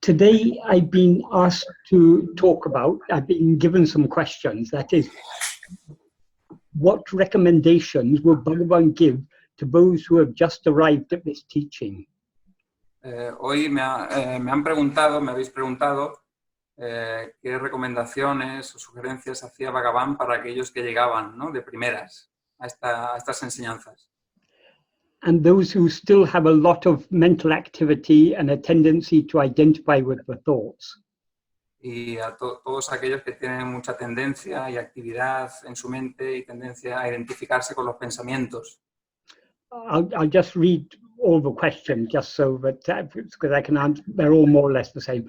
Today I've been asked to talk about, I've been given some questions, that is, what recommendations will Bhagavan give to those who have just arrived at this teaching? Hoy me habéis preguntado qué recomendaciones o sugerencias hacía Bhagavan para aquellos que llegaban, ¿no?, de primeras a estas enseñanzas. And those who still have a lot of mental activity and a tendency to identify with the thoughts. Y a todos aquellos que tienen mucha tendencia y actividad en su mente y tendencia a identificarse con los pensamientos. I'll just read all the questions just so that, because I can answer, they're all more or less the same.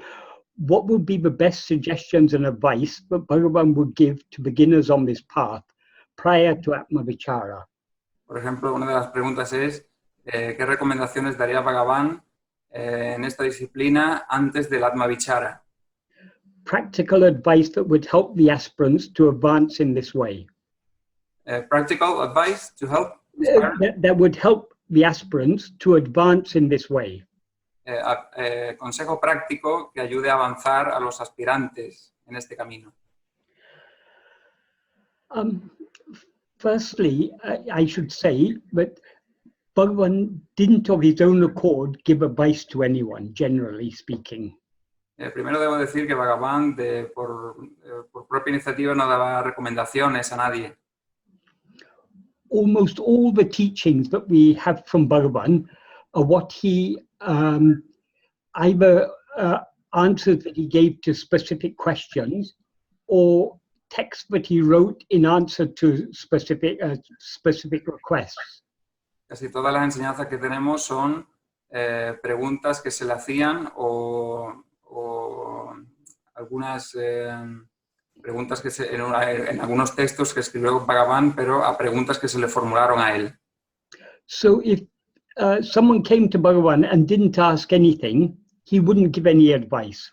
What would be the best suggestions and advice that Bhagavan would give to beginners on this path prior to Atma-vichara? Por ejemplo, una de las preguntas es ¿qué recomendaciones daría Bhagavan en esta disciplina antes del Atma-vichara? Practical advice that would help the aspirants to advance in this way. Practical advice to help? That would help the aspirants to advance in this way. Consejo práctico que ayude a avanzar a los aspirantes en este camino. Firstly, I should say that Bhagavan didn't of his own accord give advice to anyone, generally speaking. Primero debo decir que Bhagavan por propia iniciativa no daba recomendaciones a nadie. Almost all the teachings that we have from Bhagavan are what he either answers that he gave to specific questions or texts that he wrote in answer to specific requests. Casi todas las enseñanzas que tenemos son preguntas que se le hacían o algunas preguntas que en algunos textos que escribió Bhagavan, pero a preguntas que se le formularon a él. So if someone came to Bhagavan and didn't ask anything, he wouldn't give any advice.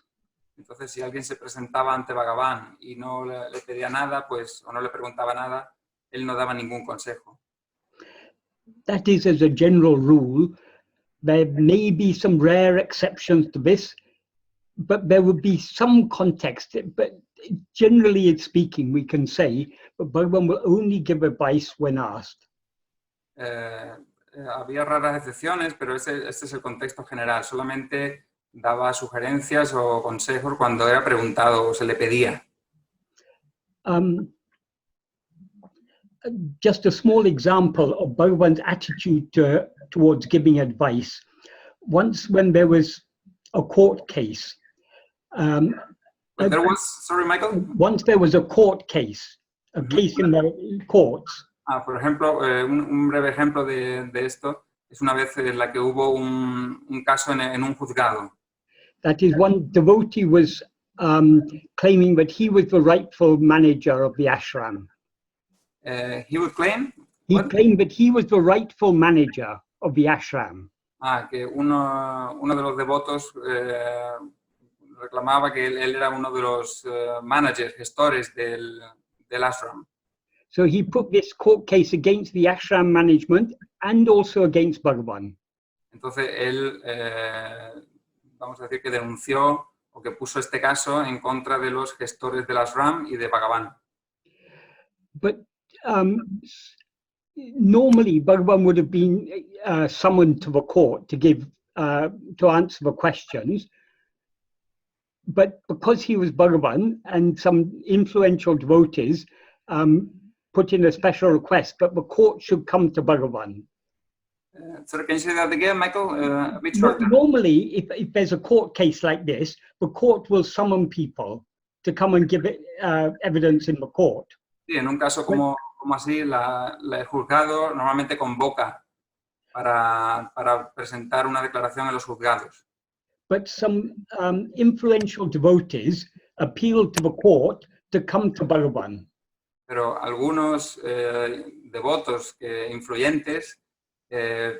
Entonces, si alguien se presentaba ante Bhagavan y no le pedía nada, pues, o no le preguntaba nada, él no daba ningún consejo. That is, as a general rule, there may be some rare exceptions to this, but there would be some context. But generally speaking, we can say that Bhagavan will only give advice when asked. Había raras excepciones, pero este es el contexto general. Solamente daba sugerencias o consejos cuando era preguntado o se le pedía. Just a small example of Bhagavan's attitude towards giving advice. Once when there was a court case. Sorry, Michael? Once there was a court case, a case in the courts. Por ejemplo, un breve ejemplo de esto es una vez en la que hubo un caso en un juzgado. That is, one devotee was claiming that he was the rightful manager of the ashram. He would claim? He claimed that he was the rightful manager of the ashram. Que uno de los devotos reclamaba que él era uno de los managers, gestores del ashram. So he put this court case against the ashram management and also against Bhagavan. Entonces él, vamos a decir que denunció o que puso este caso en contra de los gestores del ashram y de Bhagavan. But normally Bhagavan would have been summoned to the court to give to answer the questions. But because he was Bhagavan and some influential devotees put in a special request that the court should come to Bhagavan. Sorry, can you say that again, Michael? A bit shorter. Normally, if there's a court case like this, the court will summon people to come and give evidence in the court. Sí, en un caso como así, el juzgado normalmente convoca para presentar una declaración en los juzgados. But some influential devotees appealed to the court to come to Bhagavan. Pero algunos devotos influyentes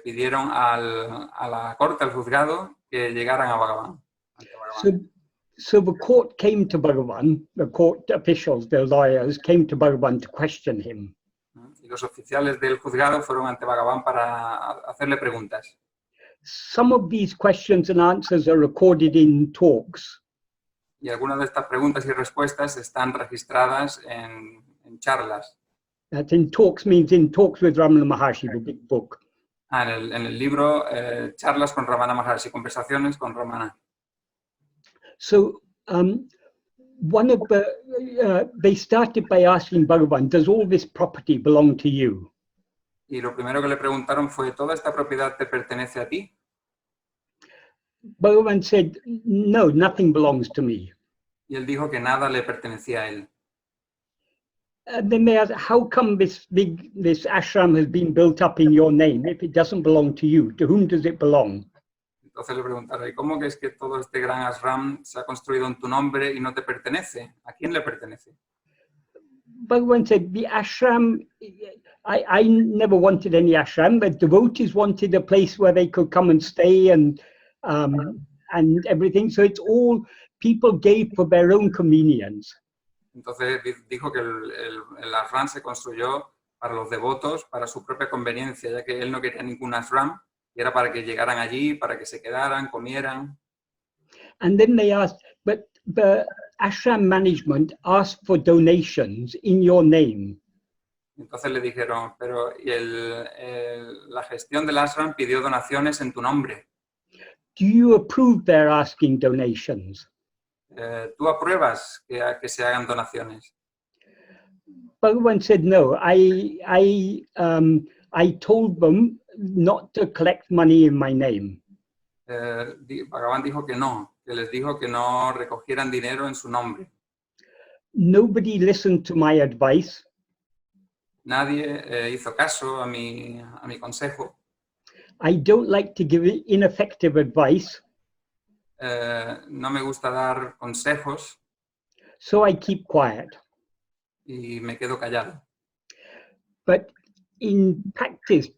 pidieron a la corte, al juzgado, que llegaran a Bhagavan. So the court came to Bhagavan, the court officials, the lawyers, came to Bhagavan to question him. Y los oficiales del juzgado fueron ante Bhagavan para hacerle preguntas. some of these questions and answers are recorded in talks. Y algunas de estas preguntas y respuestas están registradas en charlas. That in talks means in talks with Ramana Maharshi, the big book. En el libro Charlas con Ramana Maharshi, conversaciones con Ramana. So one of they started by asking Bhagavan, does all this property belong to you? Y lo primero que le preguntaron fue, ¿toda esta propiedad te pertenece a ti? Bhagavan said, no, nothing belongs to me. Y él dijo que nada le pertenecía a él. And then they asked, how come this ashram has been built up in your name if it doesn't belong to you? To whom does it belong? Entonces le preguntaron, ¿y cómo que es que todo este gran ashram se ha construido en tu nombre y no te pertenece? ¿A quién le pertenece? Bhagavan said, the ashram, I never wanted any ashram, but devotees wanted a place where they could come and stay and everything. So it's all people gave for their own convenience. Entonces dijo que el ashram se construyó para los devotos, para su propia conveniencia, ya que él no quería ningún ashram, y era para que llegaran allí, para que se quedaran, comieran. And then they asked, but the ashram management asked for donations in your name. Entonces le dijeron, pero y la gestión del ashram pidió donaciones en tu nombre. Do you approve their asking donations? ¿Tú apruebas que se hagan donaciones? Bhagavan said, no, I told them not to collect money in my name. Bhagavan dijo que no, que les dijo que no recogieran dinero en su nombre. Nobody listened to my advice. Nadie hizo caso a mi consejo. I don't like to give ineffective advice. No me gusta dar consejos. So I keep quiet. Y me quedo callado. But in practice,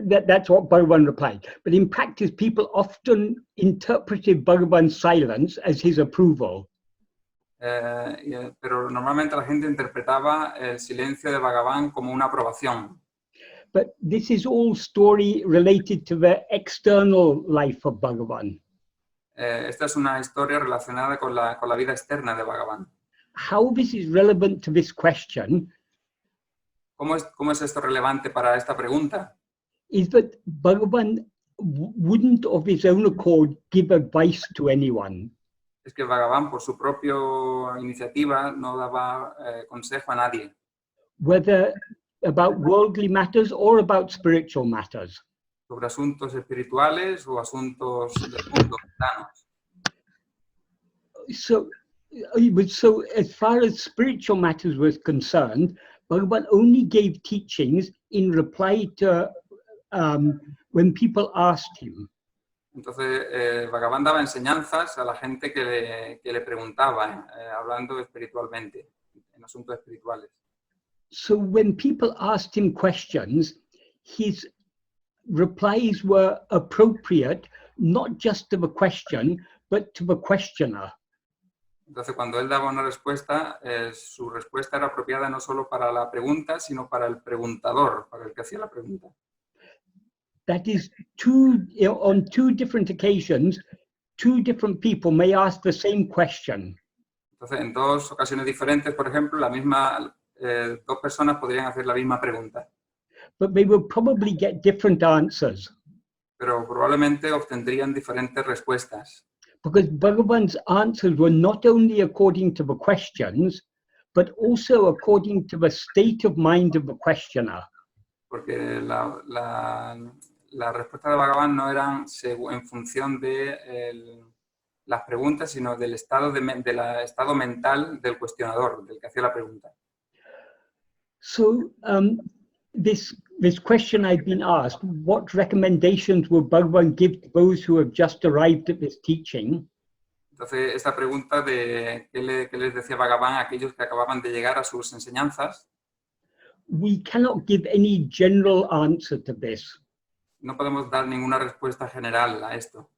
that's what Bhagavan replied. But in practice, people often interpreted Bhagavan's silence as his approval. Pero normalmente la gente interpretaba el silencio de Bhagavan como una aprobación. But this is all story related to the external life of Bhagavan. Esta es una historia relacionada con la vida externa de Bhagavan. How this is relevant to this question ¿Cómo es esto relevante para esta pregunta? is that Bhagavan wouldn't of his own accord give advice to anyone. Es que Bhagavan, por su propia iniciativa, no daba consejo a nadie. Whether about worldly matters or about spiritual matters. Sobre asuntos espirituales o asuntos del mundo mundanos. So as far as spiritual matters was concerned, Bhagavan only gave teachings in reply to when people asked him. Entonces, Bhagavan daba enseñanzas a la gente que le preguntaba, hablando espiritualmente, en asuntos espirituales. So when people asked him questions, his replies were appropriate, not just to the question, but to the questioner. Entonces, cuando él daba una respuesta, su respuesta era apropiada no solo para la pregunta, sino para el preguntador, para el que hacía la pregunta. That is, on two different occasions, two different people may ask the same question. Entonces, en dos ocasiones diferentes, por ejemplo, dos personas podrían hacer la misma pregunta. But they will probably get different answers. Pero probablemente obtendrían diferentes respuestas. Because Bhagavan's answers were not only according to the questions, but also according to the state of mind of the questioner. Porque la respuesta de Bhagavan no eran en función de las preguntas, sino del estado mental del cuestionador, del que hacía la pregunta. So this question I've been asked, what recommendations will Bhagavan give to those who have just arrived at this teaching? Entonces, esta pregunta de qué les decía Bhagavan a aquellos que acababan de llegar a sus enseñanzas, we cannot give any general answer to this. No podemos dar ninguna respuesta general a esto.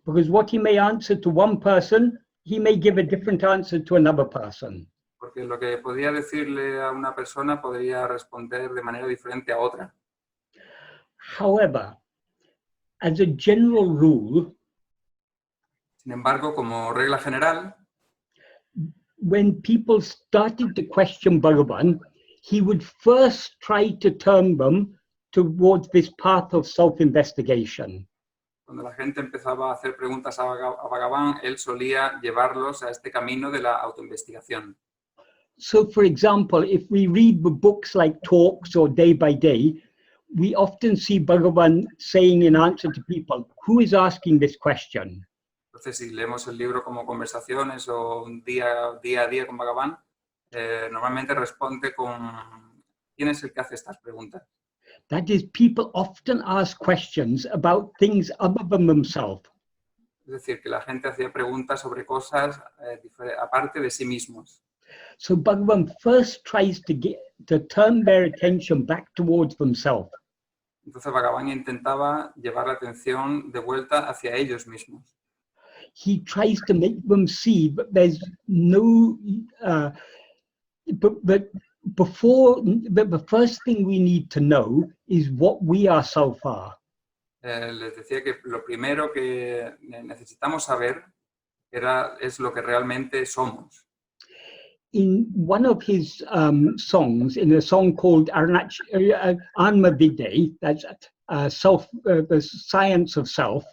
Because what he may answer to one person, he may give a different answer to another person. Porque lo que podría decirle a una persona podría responder de manera diferente a otra. However, As a general rule, Sin embargo, como regla general, when people started to question Bhagavan, he would first try to turn them towards this path of self-investigation. cuando la gente empezaba a hacer preguntas a Bhagavan, él solía llevarlos a este camino de la autoinvestigación. So, for example, if we read the books like Talks or Day by Day, we often see Bhagavan saying in answer to people, who is asking this question? Entonces, si leemos el libro como conversaciones o un día a día con Bhagavan, normalmente responde con ¿quién es el que hace estas preguntas? That is, people often ask questions about things other than themselves. Es decir, que la gente hacía preguntas sobre cosas aparte de sí mismos. So Bhagavan first tries to turn their attention back towards themselves. Entonces Bhagavan intentaba llevar la atención de vuelta hacia ellos mismos. He tries to make them see that there's no, but the first thing we need to know is what we ourselves are. Les decía que lo primero que necesitamos saber es lo que realmente somos. In one of his songs, in a song called Atma-vichara, that's the science of self,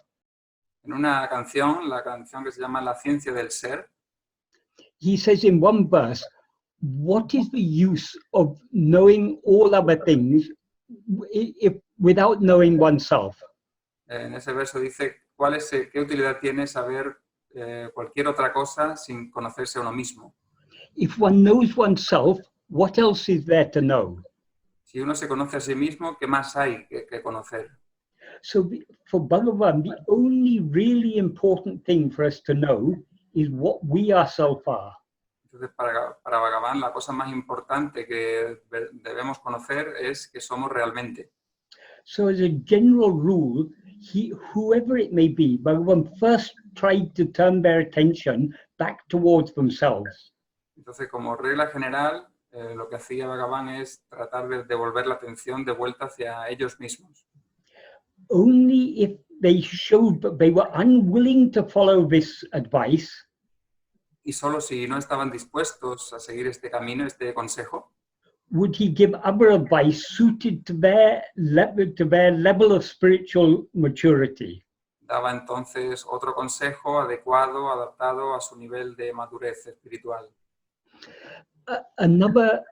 En una canción, la canción que se llama La ciencia del ser, he says in one verse, what is the use of knowing all other things without knowing oneself? en ese verso dice, ¿qué utilidad tiene saber cualquier otra cosa sin conocerse a uno mismo? If one knows oneself, what else is there to know? Si uno se conoce a sí mismo, ¿qué más hay que conocer? So for Bhagavan, the only really important thing for us to know is what we ourselves are. Entonces, para Bhagavan, la cosa más importante que debemos conocer es que somos realmente. So as a general rule, whoever it may be, Bhagavan first tried to turn their attention back towards themselves. Entonces, como regla general, lo que hacía Bhagavan es tratar de devolver la atención de vuelta hacia ellos mismos. Only if they showed that they were unwilling to follow this advice, Y solo si no estaban dispuestos a seguir este camino, este consejo, would he give other advice suited to their level of spiritual maturity. daba entonces otro consejo adecuado, adaptado a su nivel de madurez espiritual. Another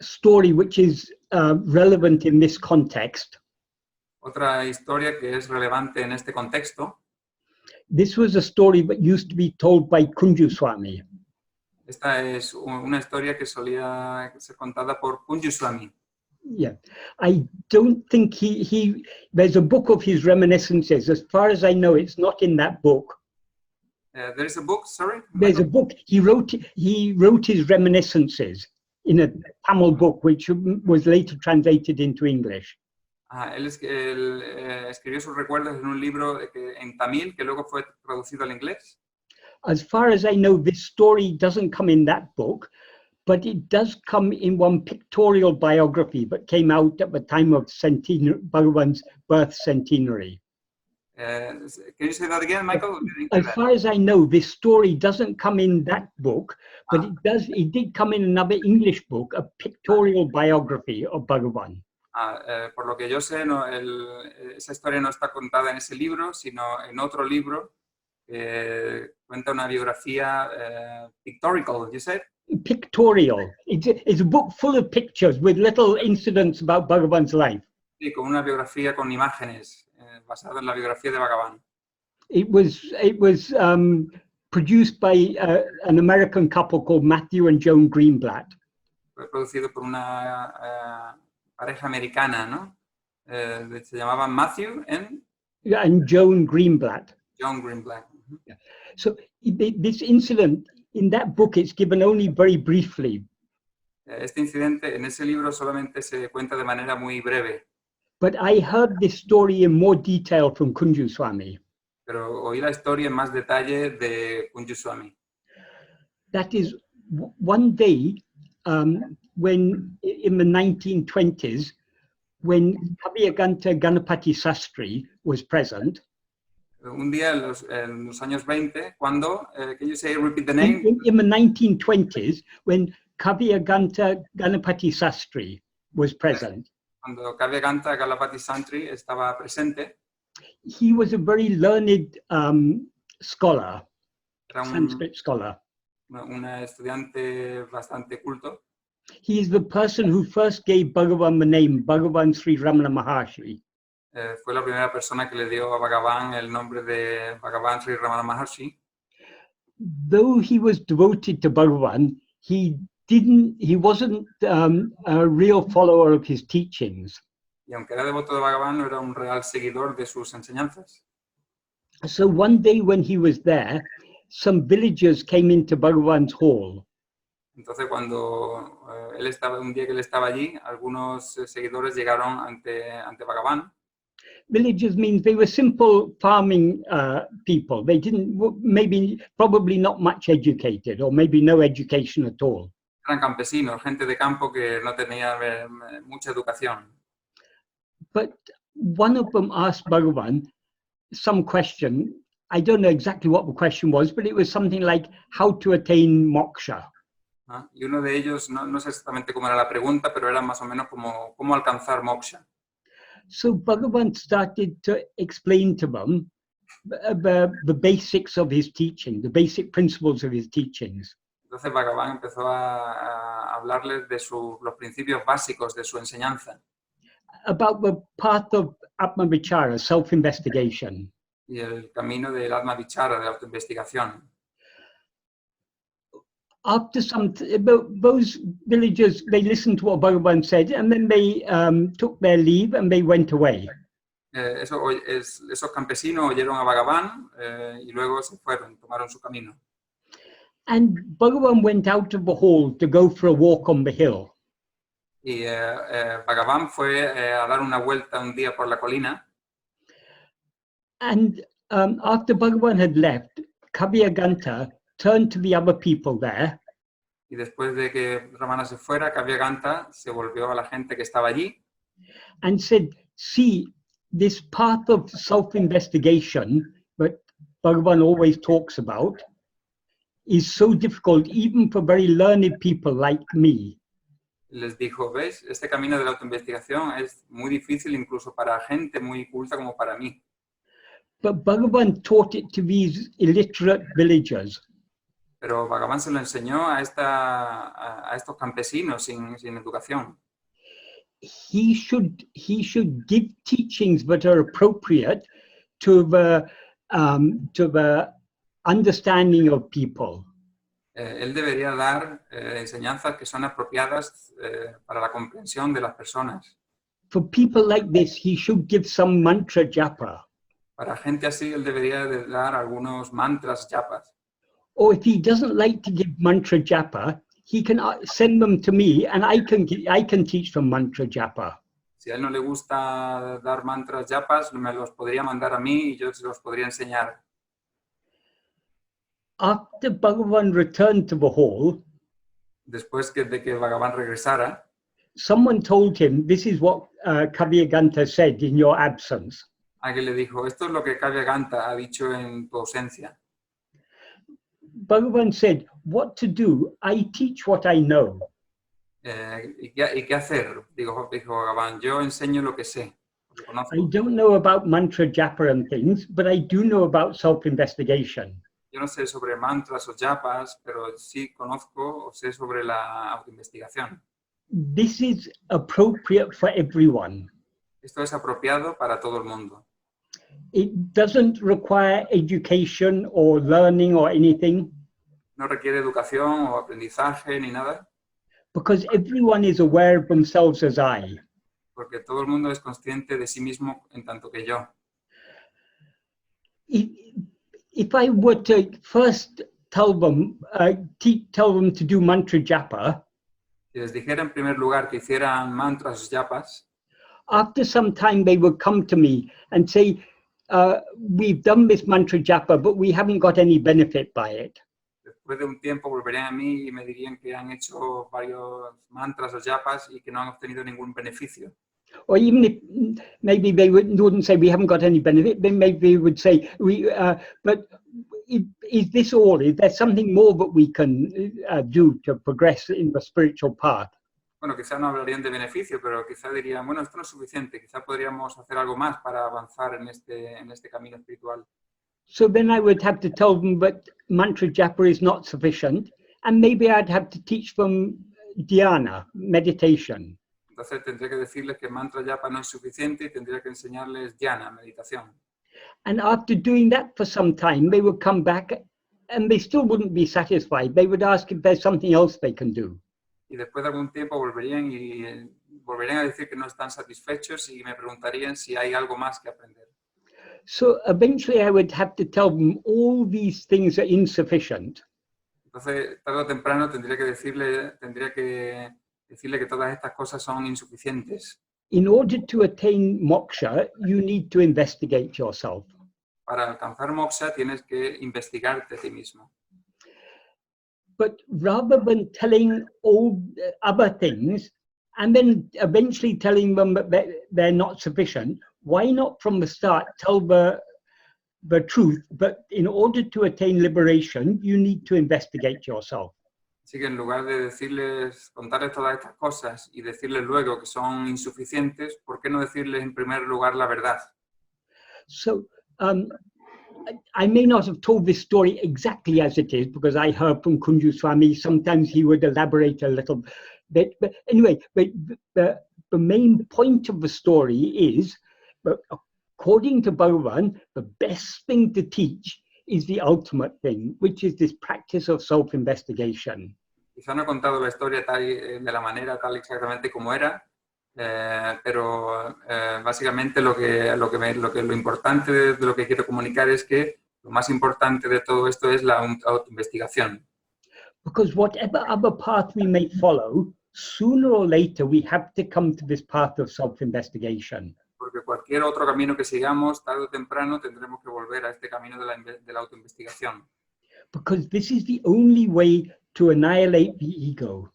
story which is relevant in this context. Otra historia que es relevante en este contexto. This was a story that used to be told by Kunju Swami. Esta es una historia que solía ser contada por Kunju Swami. Yeah, I don't think there's a book of his reminiscences. As far as I know, it's not in that book. There is a book, sorry? There's a book. He wrote his reminiscences in a Tamil book, which was later translated into English. Él escribió sus recuerdos en un libro en tamil que luego fue traducido al inglés. As far as I know, this story doesn't come in that book, but it does come in one pictorial biography that came out at the time of Bhagavan's birth centenary. Can you say that again, Michael? As far as I know, this story doesn't come in that book, but it did come in another English book, a pictorial biography of Bhagavan. Por lo que yo sé, esa historia no está contada en ese libro, sino en otro libro que cuenta una biografía pictorial, you said? Pictorial. It's a book full of pictures with little incidents about Bhagavan's life. Sí, con una biografía con imágenes basada en la biografía de Bhagavan. It was produced by an American couple called Matthew and Joan Greenblatt. Fue producido por una pareja americana, ¿no? Se llamaban Matthew and Joan Greenblatt. John Greenblatt. Yeah. So this incident, in that book, it's given only very briefly. Este incidente en ese libro solamente se cuenta de manera muy breve. But I heard this story in more detail from Kunju Swami. Pero oí la historia en más detalle de Kunju Swami. That is, one day, when in the 1920s, when Kavyaganta Ganapati Sastri was present, Un día en los años 20, cuando, can you say, repeat the name? in the 1920s, when Kavyaganta Ganapati Sastri was present, Cuando Kavyaganta Kalapati Santri estaba presente, he was a very learned scholar, era Sanskrit scholar. una estudiante bastante culto. He is the person who first gave Bhagavan the name Bhagavan Sri Ramana Maharshi. Fue la primera persona que le dio a Bhagavan el nombre de Bhagavan Sri Ramana Maharshi. Though he was devoted to Bhagavan, he wasn't a real follower of his teachings. Y aunque era devoto de Bhagavan, no era un real seguidor de sus enseñanzas. So one day when he was there, some villagers came into Bhagavan's hall. Entonces, cuando un día que él estaba allí, algunos seguidores llegaron ante Bhagavan. Villagers means they were simple farming people. They probably not much educated, or maybe no education at all. Eran campesinos, gente de campo que no tenía mucha educación. But one of them asked Bhagavan some question. I don't know exactly what the question was, but it was something like how to attain moksha. ¿No? Y uno de ellos, no sé exactamente cómo era la pregunta, pero era más o menos como cómo alcanzar moksha. So Bhagavan started to explain to them the basics of his teaching, the basic principles of his teachings. Entonces Bhagavan empezó a hablarles de los principios básicos de su enseñanza. About the path of Atma-vichara, self-investigation. Y el camino del Atma-vichara, de la autoinvestigación. After those villagers, they listened to what Bhagavan said, and then they took their leave and they went away. Esos campesinos oyeron a Bhagavan y luego se fueron, tomaron su camino. And Bhagavan went out of the hall to go for a walk on the hill. Y Bhagavan fue a dar una vuelta un día por la colina. And after Bhagavan had left, Kavyaganta turned to the other people there. Y después de que Ramana se fuera, Kavyaganta se volvió a la gente que estaba allí. And said, see, this path of self-investigation that Bhagavan always talks about is so difficult even for very learned people like me. Les dijo, ¿ves? Este camino de la autoinvestigación es muy difícil incluso para gente muy culta como para mí. But Bhagavan taught it to these illiterate villagers. Pero Bhagavan se lo enseñó a estos campesinos sin educación. He should give teachings that are appropriate to the understanding of people. Él debería dar enseñanzas que son apropiadas para la comprensión de las personas. For people like this, he should give some mantra japa. Para gente así, él debería de dar algunos mantras japas. Or if he doesn't like to give mantra japa, he can send them to me, and I can teach them mantra japa. Si a él no le gusta dar mantras japas, me los podría mandar a mí y yo se los podría enseñar. After Bhagavan returned to the hall, después de que Bhagavan regresara, someone told him, this is what Kavyaganta said in your absence. Alguien le dijo, esto es lo que Kavyaganta ha dicho en tu ausencia. Bhagavan said, what to do? I teach what I know. ¿Y qué hacer? Dijo Bhagavan, yo enseño lo que sé. Lo que conozco. I don't know about mantra japa and things, but I do know about self-investigation. Yo no sé sobre mantras o japas, pero sí conozco o sé sobre la autoinvestigación. This is appropriate for everyone. Esto es apropiado para todo el mundo. It doesn't require education or learning or anything. No requiere educación o aprendizaje ni nada. Because everyone is aware of themselves as I. Porque todo el mundo es consciente de sí mismo en tanto que yo. If I were to first tell them to do mantra japa, si les dijera en primer lugar que hicieran mantras japas, after some time they would come to me and say, we've done this mantra japa, but we haven't got any benefit by it. Después de un tiempo volverían a mí y me dirían que han hecho varios mantras o japas y que no han obtenido ningún beneficio. Or even if maybe they wouldn't say we haven't got any benefit, then maybe they would say but is this all? Is there something more that we can do to progress in the spiritual path? Bueno, quizá no hablarían de beneficio, pero quizá dirían, bueno, esto no es suficiente, quizá podríamos hacer algo más para avanzar en este camino espiritual. So then I would have to tell them that mantra japa is not sufficient, and maybe I'd have to teach them dhyana, meditation. Entonces tendré que decirles que mantra japa no es suficiente y tendría que enseñarles dhyana, meditación. And after doing that for some time, they would come back and they still wouldn't be satisfied. They would ask if there's something else they can do. Y después de algún tiempo volverían a decir que no están satisfechos y me preguntarían si hay algo más que aprender. So eventually I would have to tell them all these things are insufficient. Entonces, tarde o temprano tendría que decirle que todas estas cosas son insuficientes. In order to attain moksha, you need to investigate yourself. Para alcanzar moksha tienes que investigarte a ti mismo. But rather than telling all other things and then eventually telling them that they're not sufficient, why not from the start tell the truth? But in order to attain liberation, you need to investigate yourself. Así que en lugar de contarles todas estas cosas y decirles luego que son insuficientes, ¿por qué no decirles en primer lugar la verdad? So I may not have told this story exactly as it is, because I heard from Kunju Swami, sometimes he would elaborate a little bit. But anyway, the main point of the story is, according to Bhagavan, the best thing to teach is the ultimate thing, which is this practice of self-investigation. Quizá no he contado la historia de la manera tal exactamente como era, pero básicamente lo importante de lo que quiero comunicar es que lo más importante de todo esto es la autoinvestigación. Because whatever other path we may follow, sooner or later we have to come to this path of self-investigation. Porque cualquier otro camino que sigamos, tarde o temprano tendremos que volver a este camino de la autoinvestigación. Because this is the only way to annihilate the ego.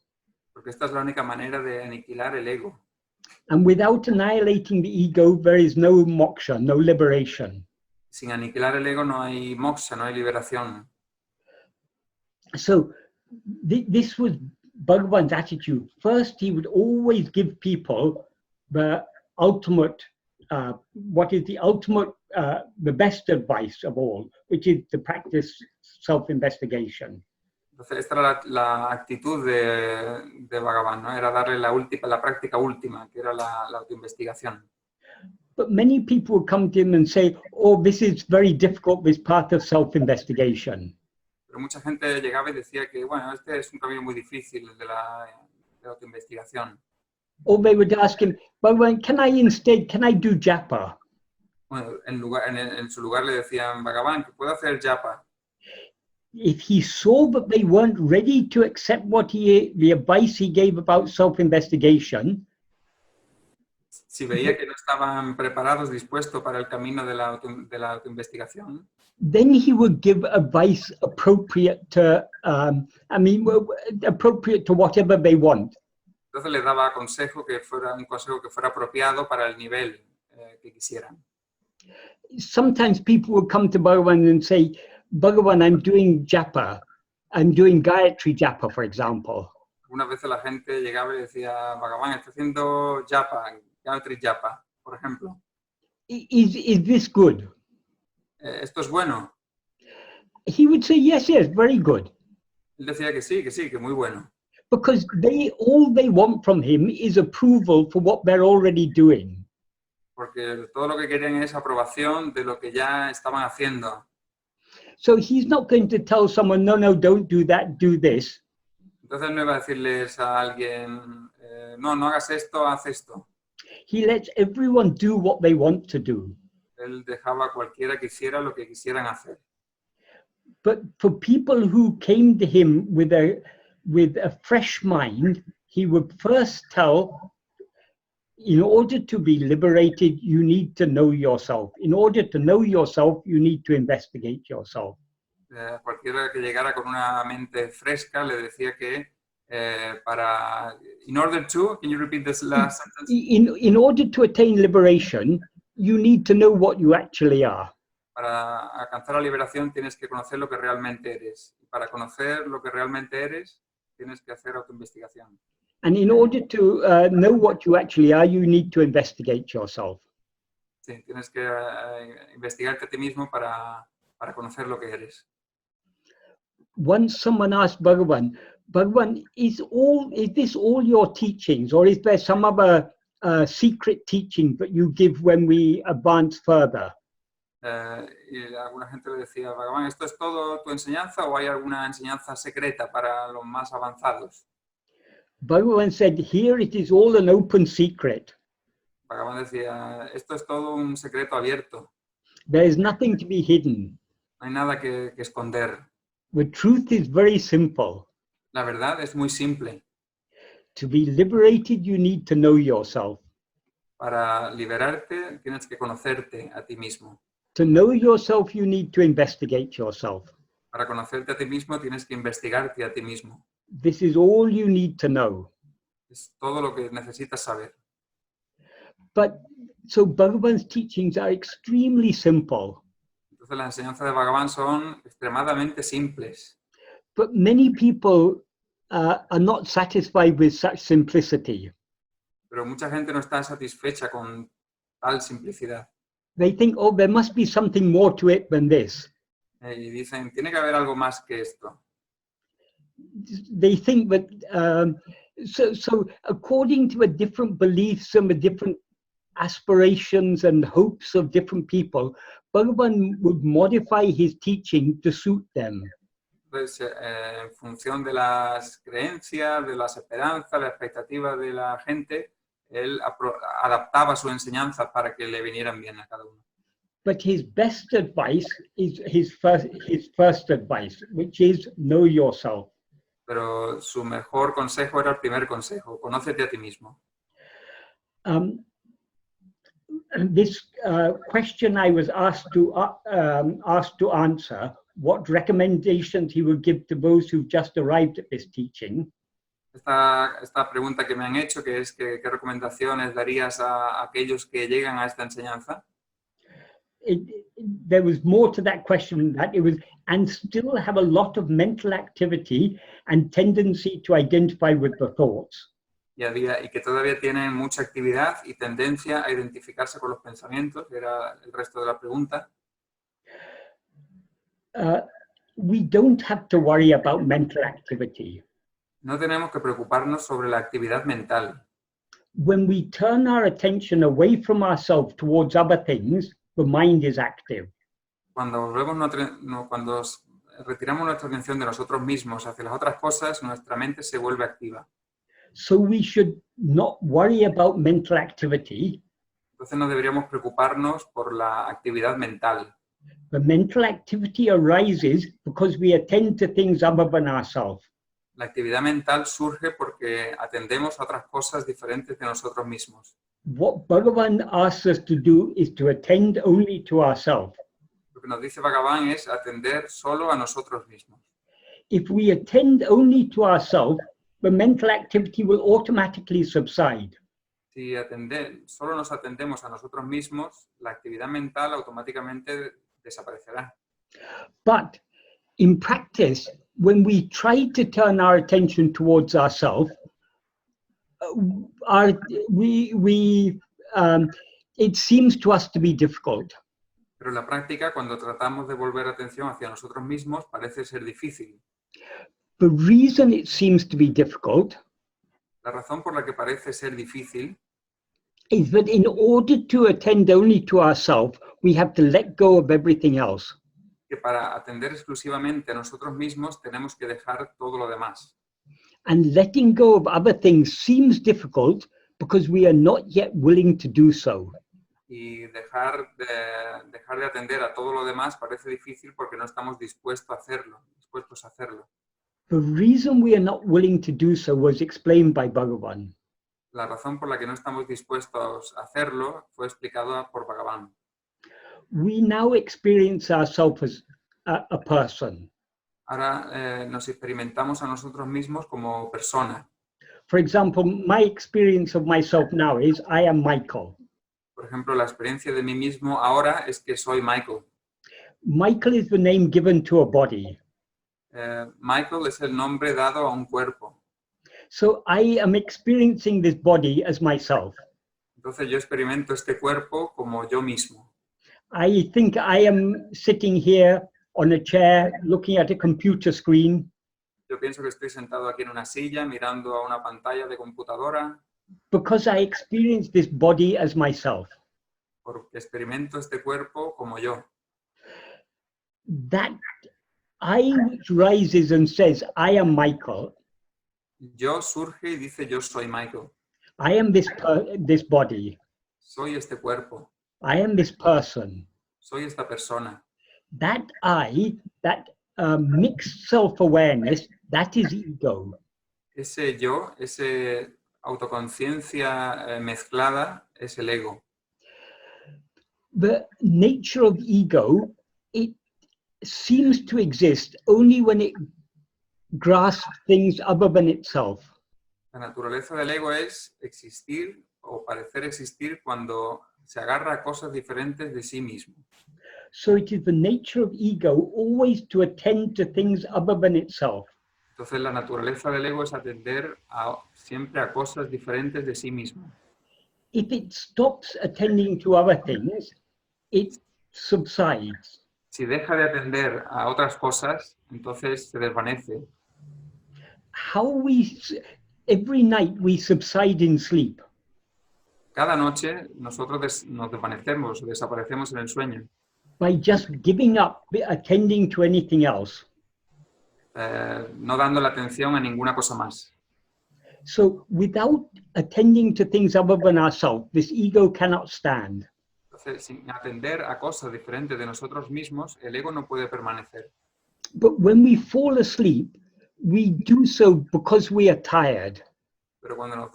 Porque esta es la única manera de aniquilar el ego. And without annihilating the ego, there is no moksha, no liberation. Sin aniquilar el ego no hay moksha, no hay liberación. So this was Bhagavan's attitude. First, he would always give people the ultimate, what is the ultimate, the best advice of all, which is to practice self-investigation. Entonces, esta era la actitud de Bhagavan, ¿no? Era darle la práctica última, que era la autoinvestigación. But many people would come to him and say, oh, this is very difficult, this path of self-investigation. Pero mucha gente llegaba y decía que, bueno, este es un camino muy difícil, el de la autoinvestigación. Or they would ask him, Bhagavan, can I do japa? Bueno, en su lugar le decían, Bhagavan, que puedo hacer japa. If he saw that they weren't ready to accept the advice he gave about self-investigation, si veía que no estaban preparados, dispuestos para el camino de la autoinvestigación, then he would give advice appropriate to, appropriate to whatever they want. Entonces le daba un consejo que fuera apropiado para el nivel que quisieran. Sometimes people would come to Bhagavan and say, Bhagavan, I'm doing japa. I'm doing Gayatri japa, for example. Una vez la gente llegaba y decía, Bhagavan, estoy haciendo japa, Gayatri japa, por ejemplo. Is this good? ¿Esto es bueno? He would say, yes, very good. Él decía que sí, que muy bueno. Because all they want from him is approval for what they're already doing. Porque todo lo que querían es aprobación de lo que ya estaban haciendo. So he's not going to tell someone, no, don't do that, do this. Entonces no iba a decirles a alguien, no hagas esto, haz esto. He lets everyone do what they want to do. Él dejaba a cualquiera que hiciera lo que quisieran hacer. But for people who came to him with a fresh mind, he would first tell, in order to be liberated, you need to know yourself. In order to know yourself, you need to investigate yourself. Cualquiera que llegara con una mente fresca le decía que In order to, can you repeat this last sentence? In order to attain liberation, you need to know what you actually are. Para alcanzar la liberación tienes que conocer lo que realmente eres. Y para conocer lo que realmente eres, tienes que hacer autoinvestigación. And in order to know what you actually are, you need to investigate yourself. Sí, tienes que investigarte a ti mismo para conocer lo que eres. Once someone asked Bhagavan, is this all your teachings, or is there some other secret teaching that you give when we advance further? Y alguna gente le decía, Bhagavan, ¿esto es todo tu enseñanza o hay alguna enseñanza secreta para los más avanzados? Bhagavan said, here it is all an open secret. Bhagavan decía, esto es todo un secreto abierto. There is nothing to be hidden. No hay nada que esconder. The truth is very simple. La verdad es muy simple. To be liberated, you need to know yourself. Para liberarte tienes que conocerte a ti mismo. To know yourself, you need to investigate yourself. Para conocerte a ti mismo tienes que investigarte a ti mismo. This is all you need to know. Es todo lo que necesitas saber. But so Bhagavan's teachings are extremely simple. Entonces las enseñanzas de Bhagavan son extremadamente simples. But many people are not satisfied with such simplicity. Pero mucha gente no está satisfecha con tal simplicidad. They think, oh, there must be something more to it than this. Y dicen, tiene que haber algo más que esto. They think that, so according to the different beliefs and the different aspirations and hopes of different people, Bhagavan would modify his teaching to suit them. Entonces, en función de las creencias, de las esperanzas, la expectativa de la gente, él adaptaba su enseñanza para que le vinieran bien a cada uno. But his best advice is his first advice, which is know yourself. Pero su mejor consejo era el primer consejo, conócete a ti mismo. This question I was asked to answer, what recommendations he would give to those who've just arrived at this teaching. Esta pregunta que me han hecho, que es qué recomendaciones darías a aquellos que llegan a esta enseñanza. There was more to that question than that. It was, and still have a lot of mental activity and tendency to identify with the thoughts. Y que todavía tienen mucha actividad y tendencia a identificarse con los pensamientos, era el resto de la pregunta. We don't have to worry about mental activity. No tenemos que preocuparnos sobre la actividad mental. When we turn our attention away from ourselves towards other things, the mind is active. Cuando retiramos nuestra atención de nosotros mismos hacia las otras cosas, nuestra mente se vuelve activa. So we should not worry about mental activity. Entonces no deberíamos preocuparnos por la actividad mental. The mental activity arises because we attend to things other than ourselves. La actividad mental surge porque atendemos a otras cosas diferentes de nosotros mismos. What Bhagavan asks us to do is to attend only to ourselves. Lo que nos dice Bhagavan es atender solo a nosotros mismos. If we attend only to ourselves, the mental activity will automatically subside. Si solo nos atendemos a nosotros mismos, la actividad mental automáticamente desaparecerá. But in practice, when we try to turn our attention towards ourselves, it seems to us to be difficult. Pero en la práctica, cuando tratamos de volver atención hacia nosotros mismos, parece ser difícil. The reason it seems to be difficult La razón por la que parece ser difícil is that in order to attend only to ourselves, we have to let go of everything else. que para atender exclusivamente a nosotros mismos tenemos que dejar todo lo demás. And letting go of other things seems difficult because we are not yet willing to do so. Y dejar de atender a todo lo demás parece difícil porque no estamos dispuestos a hacerlo. The reason we are not willing to do so was explained by Bhagavan. La razón por la que no estamos dispuestos a hacerlo fue explicada por Bhagavan. We now experience ourselves as a person. Ahora nos experimentamos a nosotros mismos como persona. For example, my experience of myself now is I am Michael. Por ejemplo, la experiencia de mí mismo ahora es que soy Michael. Michael is the name given to a body. Michael es el nombre dado a un cuerpo. So I am experiencing this body as myself. Entonces yo experimento este cuerpo como yo mismo. I think I am sitting here on a chair looking at a computer screen Yo pienso que estoy sentado aquí en una silla mirando a una pantalla de computadora because I experience this body as myself. porque experimento este cuerpo como yo. That I which rises and says, I am Michael, Yo surge y dice yo soy Michael. I am this body, Soy este cuerpo. I am this person. Soy esta persona. That that mixed self-awareness, that is ego. Ese yo, ese autoconciencia mezclada es el ego. The nature of ego, it seems to exist only when it grasps things other than itself. La naturaleza del ego es existir o parecer existir cuando se agarra a cosas diferentes de sí mismo. So it is the nature of ego always to attend to things other than itself. Entonces la naturaleza del ego es atender siempre a cosas diferentes de sí mismo. If it stops attending to other things, it subsides. Si deja de atender a otras cosas, entonces se desvanece. Every night we subside in sleep. Cada noche nosotros nos desvanecemos o desaparecemos en el sueño. By just giving up attending to anything else. No dando la atención a ninguna cosa más. So without attending to things other than ourselves, this ego cannot stand. Entonces, sin atender a cosas diferentes de nosotros mismos, el ego no puede permanecer. But when we fall asleep, we do so because we are tired. Pero cuando nos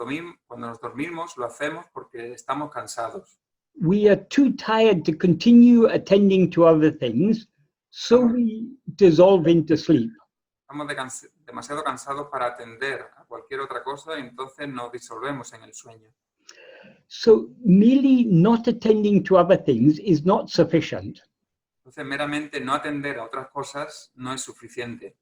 dormimos, lo hacemos porque estamos cansados. We are too tired to continue attending to other things, so we dissolve into sleep. Estamos demasiado cansados para atender a cualquier otra cosa y entonces nos disolvemos en el sueño. So merely not attending to other things is not sufficient. Entonces, meramente no atender a otras cosas no es suficiente.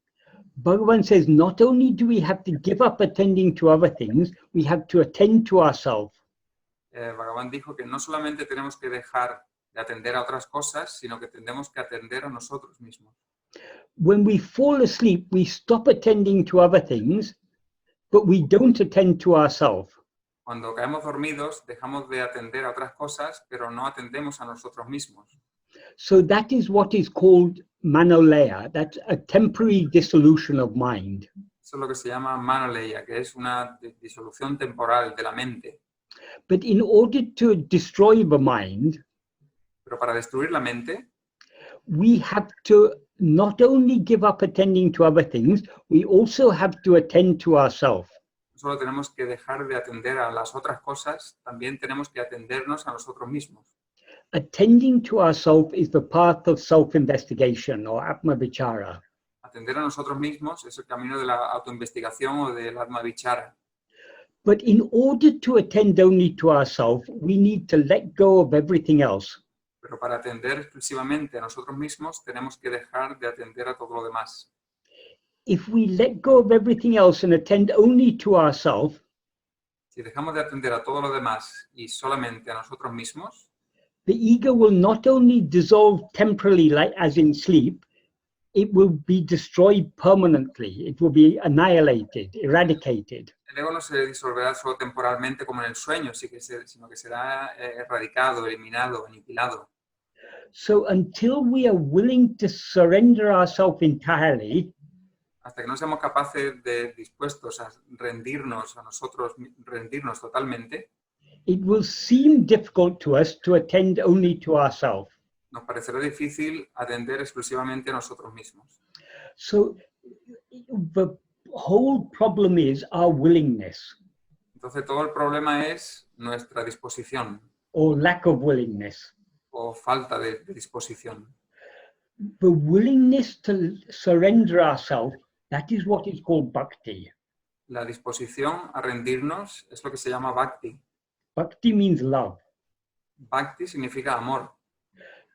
Bhagavan says not only do we have to give up attending to other things, we have to attend to ourselves. Bhagavan dijo que no solamente tenemos que dejar de atender a otras cosas, sino que tenemos que atender a nosotros mismos. When we fall asleep, we stop attending to other things, but we don't attend to ourselves. Cuando caemos dormidos, dejamos de atender a otras cosas, pero no atendemos a nosotros mismos. So that is what is called manolaya, that's a temporary dissolution of mind. Eso es lo que se llama manoleya, que es una disolución temporal de la mente. But in order to destroy the mind, Pero para destruir la mente, we have to not only give up attending to other things, we also have to attend to ourselves. no solo tenemos que dejar de atender a las otras cosas, también tenemos que atendernos a nosotros mismos. Attending to ourselves is the path of self-investigation or Atma-vichara. Atender a nosotros mismos es el camino de la autoinvestigación o del Atma-vichara. But in order to attend only to ourselves, we need to let go of everything else. Pero para atender exclusivamente a nosotros mismos, tenemos que dejar de atender a todo lo demás. If we let go of everything else and attend only to ourselves, Si dejamos de atender a todo lo demás y solamente a nosotros mismos, the ego will not only dissolve temporarily, like as in sleep, it will be destroyed permanently. It will be annihilated, eradicated. el ego no se disolverá solo temporalmente como en el sueño, sino que será erradicado, eliminado, aniquilado. So until we are willing to surrender ourselves entirely, Hasta que no seamos capaces dispuestos a rendirnos a nosotros, rendirnos totalmente, it will seem difficult to us to attend only to ourselves. nos parecerá difícil atender exclusivamente a nosotros mismos. So the whole problem is our willingness Entonces todo el problema es nuestra disposición or lack of willingness. o falta de disposición. The willingness to surrender ourselves, that is what is called bhakti. La disposición a rendirnos es lo que se llama bhakti. Bhakti means love. Bhakti significa amor.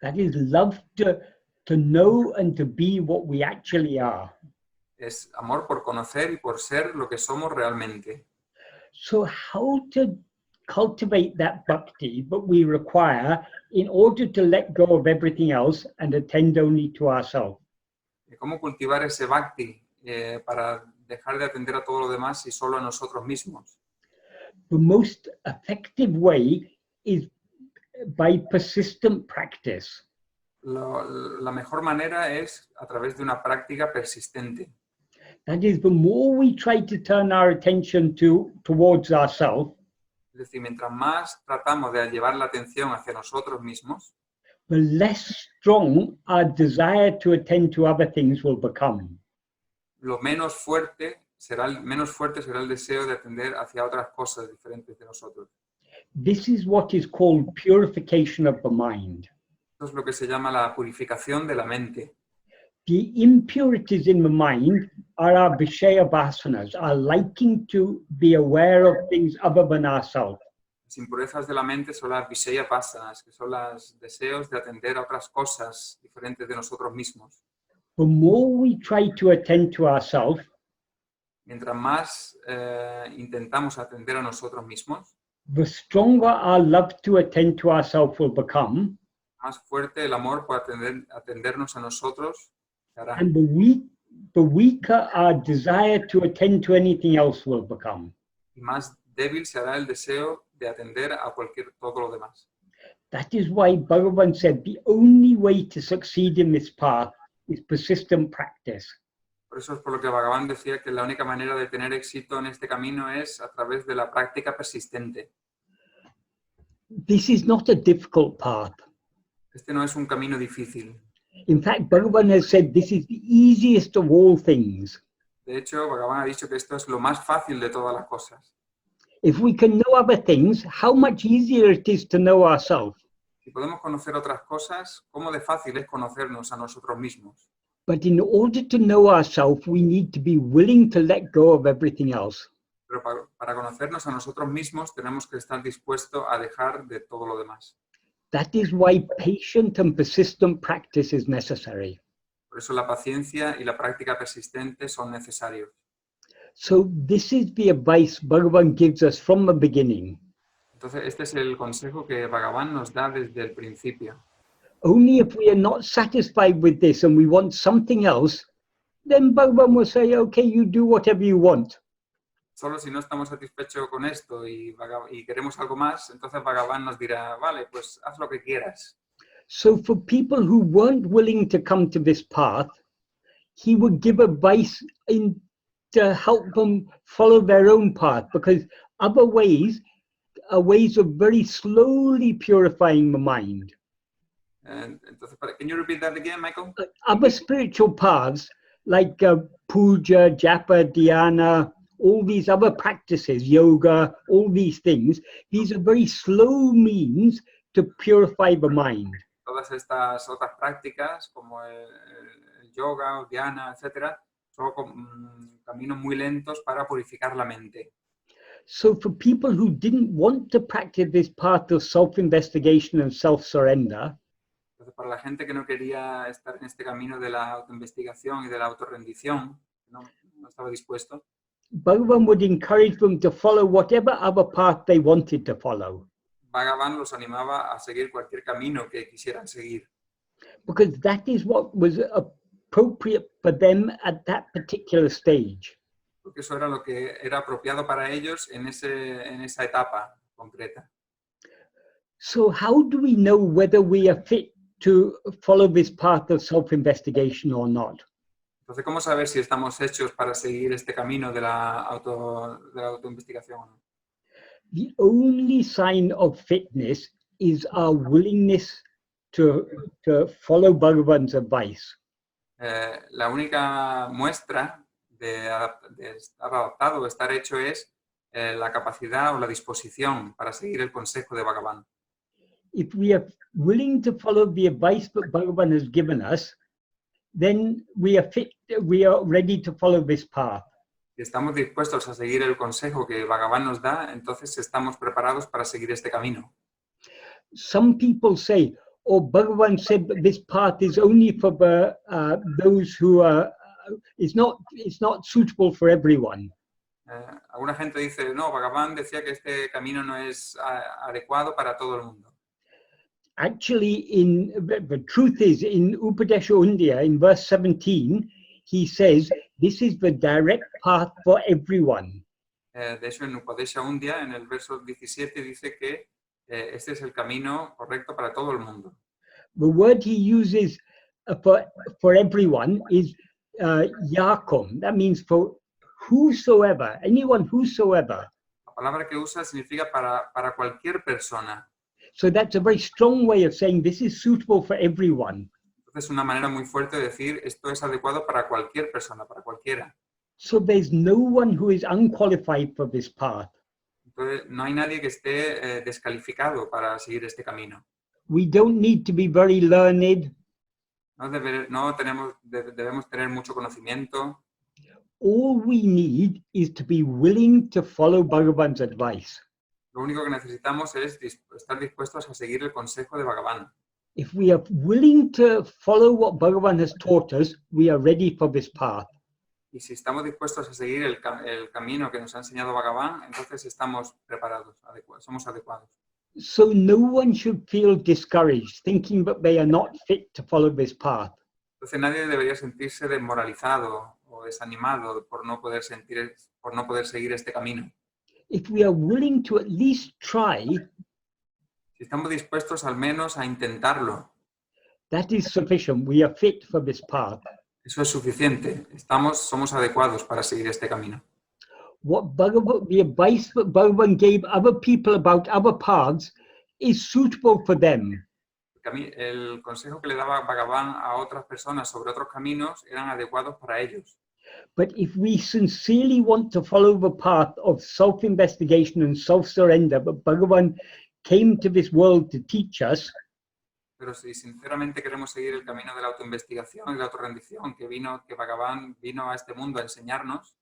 That is love to know and to be what we actually are. Es amor por conocer y por ser lo que somos realmente. So how to cultivate that bhakti that we require in order to let go of everything else and attend only to ourselves? ¿Cómo cultivar ese bhakti para dejar de atender a todo lo demás y solo a nosotros mismos? The most effective way is by persistent practice. La mejor manera es a través de una práctica persistente. That is, the more we try to turn our attention towards ourselves, Es decir, mientras más tratamos de llevar la atención hacia nosotros mismos, the less strong our desire to attend to other things will become. lo menos fuerte será el deseo de atender hacia otras cosas diferentes de nosotros. This is what is called purification of the mind. Esto es lo que se llama la purificación de la mente. The impurities in the mind are our vishaya vasanas, our liking to be aware of things other than ourselves. Las impurezas de la mente son las vishaya vasanas, que son los deseos de atender a otras cosas diferentes de nosotros mismos. The more we try to attend to ourselves, Mientras más intentamos atender a nosotros mismos, the stronger our love to attend to ourselves will become, más fuerte el amor por atendernos a nosotros será. and the weaker our desire to attend to anything else will become. Y más débil será el deseo de atender a todo lo demás. That is why Bhagavan said the only way to succeed in this path is persistent practice. Por eso es por lo que Bhagavan decía que la única manera de tener éxito en este camino es a través de la práctica persistente. This is not a difficult path. Este no es un camino difícil. In fact, Bhagavan has said this is the easiest of all things. De hecho, Bhagavan ha dicho que esto es lo más fácil de todas las cosas. If we can know other things, how much easier it is to know ourselves. Si podemos conocer otras cosas, ¿cómo de fácil es conocernos a nosotros mismos? But in order to know ourselves, we need to be willing to let go of everything else. Pero para conocernos a nosotros mismos tenemos que estar dispuestos a dejar de todo lo demás. That is why patient and persistent practice is necessary. Por eso la paciencia y la práctica persistente son necesarios. So this is the advice Bhagavan gives us from the beginning. Entonces, este es el consejo que Bhagavan nos da desde el principio. Only if we are not satisfied with this and we want something else, then Bhagavan will say, okay, you do whatever you want. Solo si no estamos satisfechos con esto y queremos algo más, entonces Bhagavan nos dirá, vale, pues haz lo que quieras. So for people who weren't willing to come to this path, he would give advice to help them follow their own path, because other ways are ways of very slowly purifying the mind. Entonces, can you repeat that again, Michael? Other spiritual paths like puja, japa, dhyana, all these other practices, yoga, all these things, these are very slow means to purify the mind. Todas estas otras prácticas, como el yoga, o dhyana, etc., son caminos muy lentos para purificar la mente. So for people who didn't want to practice this path of self-investigation and self-surrender, Entonces, para la gente que no quería estar en este camino de la autoinvestigación y de la autorrendición, no estaba dispuesto, Bhagavan would encourage them to follow whatever other path they wanted to follow. Bhagavan los animaba a seguir cualquier camino que quisieran seguir. Because that is what was appropriate for them at that particular stage. Porque eso era lo que era apropiado para ellos en esa etapa concreta. So how do we know whether we are fit to follow this path of self-investigation or not? Entonces, ¿cómo saber si estamos hechos para seguir este camino de la autoinvestigación? The only sign of fitness is our willingness to follow Bhagavan's advice. La única muestra de estar adaptado o estar hecho es la capacidad o la disposición para seguir el consejo de Bhagavan. If we are willing to follow the advice that Bhagavan has given us, then we are ready to follow this path. Si estamos dispuestos a seguir el consejo que Bhagavan nos da, entonces estamos preparados para seguir este camino. Some people say, oh, Bhagavan said that this path is only for those who are, it's not suitable for everyone. Alguna gente dice, no, Bhagavan decía que este camino no es adecuado para todo el mundo. Actually, the truth is, in Upadesha Undiyar, in verse 17, he says, this is the direct path for everyone. De hecho, en Upadesha Undiyar, en el verso 17, dice que este es el camino correcto para todo el mundo. The word he uses for everyone is yakum. That means for whosoever, anyone whosoever. La palabra que usa significa para cualquier persona. So that's a very strong way of saying this is suitable for everyone. Entonces, es una manera muy fuerte de decir esto es adecuado para cualquier persona, para cualquiera. So there's no one who is unqualified for this path. Entonces, no hay nadie que esté descalificado para seguir este camino. We don't need to be very learned. Debemos tener mucho conocimiento. All we need is to be willing to follow Bhagavan's advice. Lo único que necesitamos es estar dispuestos a seguir el consejo de Bhagavan. If we are willing to follow what Bhagavan has taught us, we are ready for this path. Y si estamos dispuestos a seguir el camino que nos ha enseñado Bhagavan, entonces estamos preparados, somos adecuados. So no one should feel discouraged, thinking that they are not fit to follow this path. Entonces nadie debería sentirse desmoralizado o desanimado por no poder seguir este camino. If we are willing to at least try, si estamos dispuestos al menos a intentarlo, that is sufficient. We are fit for this path. Eso es suficiente. Somos adecuados para seguir este camino. The advice that Bhagavan gave other people about other paths is suitable for them. El consejo que le daba Bhagavan a otras personas sobre otros caminos eran adecuados para ellos. But if we sincerely want to follow the path of self-investigation and self-surrender, but Bhagavan came to this world to teach us, pero si sinceramente queremos seguir el camino de la autoinvestigación y la autorrendición que Bhagavan vino a este mundo a enseñarnos,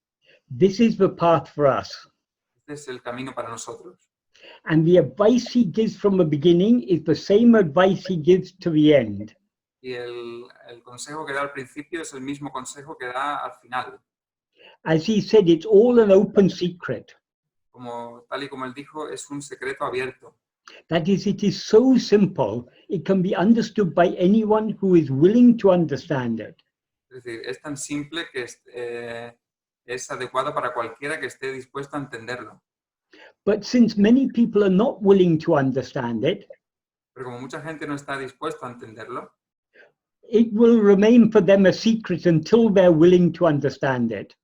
this is the path for us. Este es el camino para nosotros. And the advice he gives from the beginning is the same advice he gives to the end. Y el consejo que da al principio es el mismo consejo que da al final. As he said, it's all an open secret. Tal y como él dijo, es un secreto abierto. That is, it is so simple, it can be understood by anyone who is willing to understand it. Es decir, es tan simple que es adecuado para cualquiera que esté dispuesto a entenderlo. But since many people are not willing to understand it, pero como mucha gente no está dispuesta a entenderlo, it will remain for them a secret until they're willing to understand it.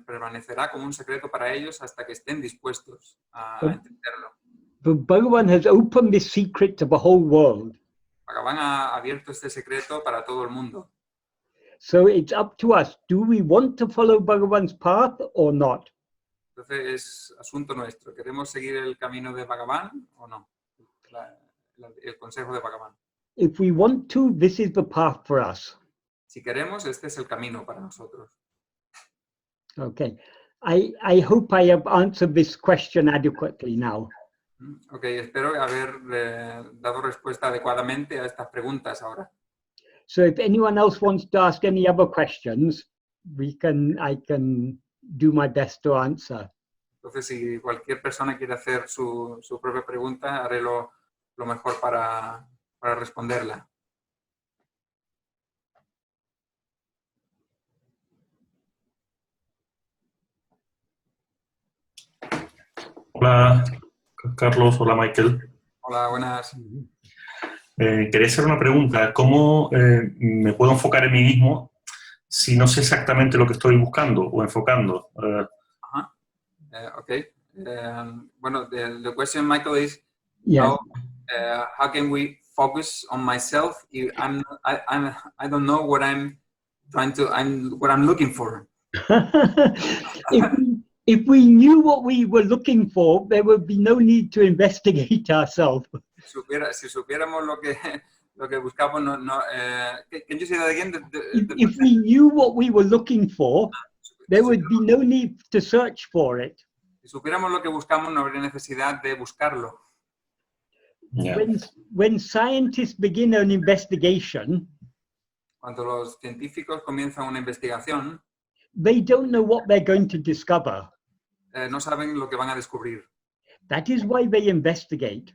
Permanecerá como un secreto para ellos hasta que estén dispuestos a entenderlo. But Bhagavan has opened this secret to the whole world. Bhagavan ha abierto este secreto para todo el mundo. So it's up to us. Do we want to follow Bhagavan's path or not? Entonces es asunto nuestro. ¿Queremos seguir el camino de Bhagavan o no? El consejo de Bhagavan. If we want to, this is the path for us. Si queremos, este es el camino para nosotros. Okay. I hope I have answered this question adequately now. Okay, espero haber dado respuesta adecuadamente a estas preguntas ahora. So if anyone else wants to ask any other questions, I can do my best to answer. Entonces, si cualquier persona quiere hacer su propia pregunta, haré lo mejor para responderla. Hola, Carlos. Hola, Michael. Hola, buenas. Quería hacer una pregunta. ¿Cómo me puedo enfocar en mí mismo si no sé exactamente lo que estoy buscando o enfocando? Okay. Bueno, the question, Michael, is Yes. How can we focus on myself if I don't know what I'm looking for? If we knew what we were looking for, there would be no need to investigate ourselves. Si supiéramos lo que buscamos can you say that again? If we knew what we were looking for, there would be no need to search for it. Si supiéramos lo que buscamos, no habría necesidad de buscarlo. Yeah. When scientists begin an investigation, Cuando los científicos comienzan una investigación, they don't know what they're going to discover. no saben lo que van a descubrir. That is why they investigate.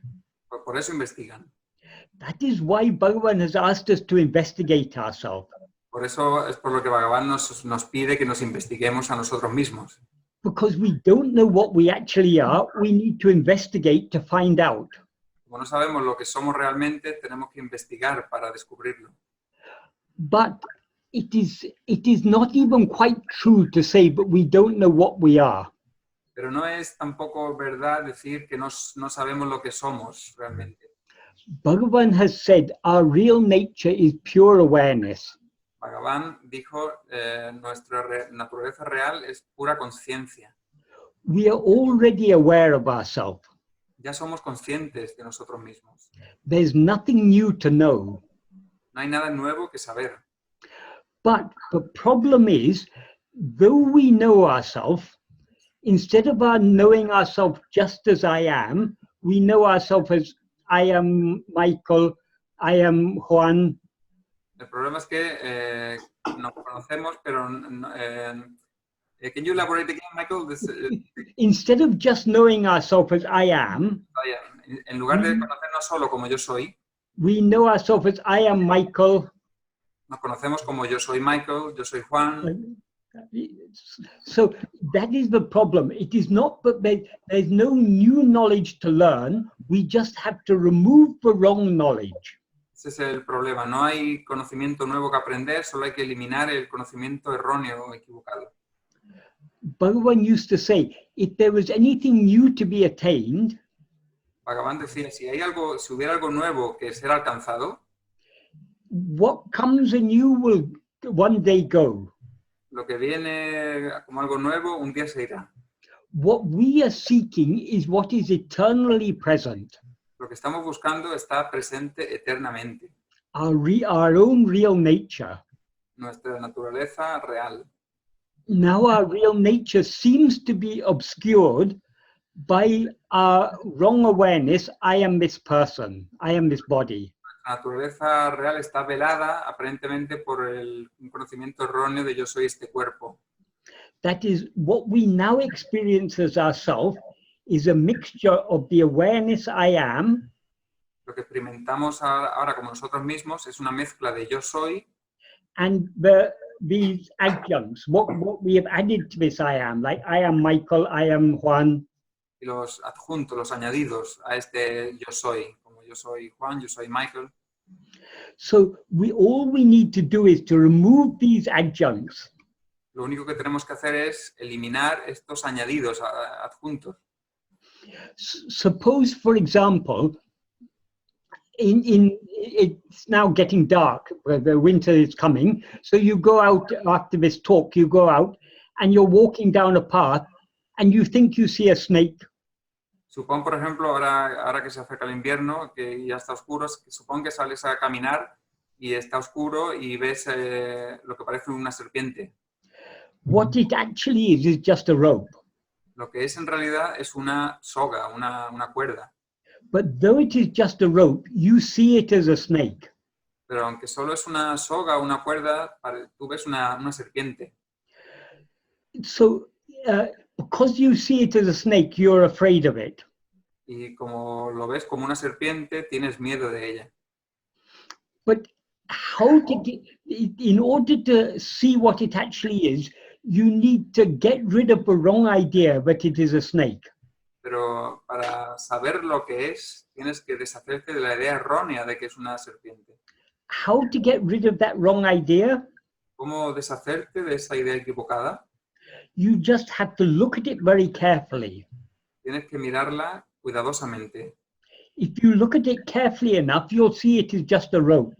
Por eso investigan. That is why Bhagavan has asked us to investigate ourselves. Por eso es por lo que Bhagavan nos pide que nos investiguemos a nosotros mismos. Because we don't know what we actually are, we need to investigate to find out. Como no sabemos lo que somos realmente, tenemos que investigar para descubrirlo. But it is not even quite true to say, but we don't know what we are. Pero no es tampoco verdad decir que no sabemos lo que somos realmente. Bhagavan has said our real nature is pure awareness. Bhagavan dijo, nuestra naturaleza real es pura conciencia. We are already aware of ourselves. Ya somos conscientes de nosotros mismos. There's nothing new to know. No hay nada nuevo que saber. But the problem is, though we know ourselves, instead of our knowing ourselves just as I am, we know ourselves as I am Michael, I am Juan. El problema es que nos conocemos, pero can you elaborate again, Michael? Instead of just knowing ourselves as I am, En lugar de conocernos solo como yo soy, we know ourselves as I am Michael. nos conocemos como yo soy Michael, yo soy Juan. So that is the problem. It is not that there's no new knowledge to learn. We just have to remove the wrong knowledge. Ese es el problema. No hay conocimiento nuevo que aprender, solo hay que eliminar el conocimiento erróneo o equivocado. Bhagavan used to say, if there was anything new to be attained, Bhagavan decía, si hubiera algo nuevo que ser alcanzado, what comes anew will one day go. lo que viene como algo nuevo, un día se irá. What we are seeking is what is eternally present. Lo que estamos buscando está presente eternamente. Our own real nature. Nuestra naturaleza real. Now our real nature seems to be obscured by our wrong awareness, I am this person, I am this body. La naturaleza real está velada aparentemente por un conocimiento erróneo de yo soy este cuerpo. That is, what we now experience as ourself is a mixture of the awareness I am. Lo que experimentamos ahora como nosotros mismos es una mezcla de yo soy and these adjuncts, what we have added to this I am, like I am Michael, I am Juan. y los adjuntos, los añadidos a este yo soy, como yo soy Juan, yo soy Michael. So all we need to do is to remove these adjuncts. Lo único que tenemos que hacer es eliminar estos añadidos adjuntos. Suppose, for example, it's now getting dark, the winter is coming, so you go out after this talk, you go out and you're walking down a path and you think you see a snake. Supón, por ejemplo, ahora que se acerca el invierno, que ya está oscuro, supón que sales a caminar y está oscuro y ves lo que parece una serpiente. What it actually is just a rope. Lo que es en realidad es una soga, una cuerda. But though it is just a rope, you see it as a snake. Pero aunque solo es una soga, una cuerda, tú ves una serpiente. So, because you see it as a snake, you're afraid of it. Y como lo ves como una serpiente, tienes miedo de ella. But how to get, in order to see what it actually is, you need to get rid of the wrong idea that it is a snake. Pero para saber lo que es, tienes que deshacerte de la idea errónea de que es una serpiente. How to get rid of that wrong idea? ¿Cómo deshacerte de esa idea equivocada? You just have to look at it very carefully. Tienes que mirarla cuidadosamente. If you look at it carefully enough, you'll see it is just a rope.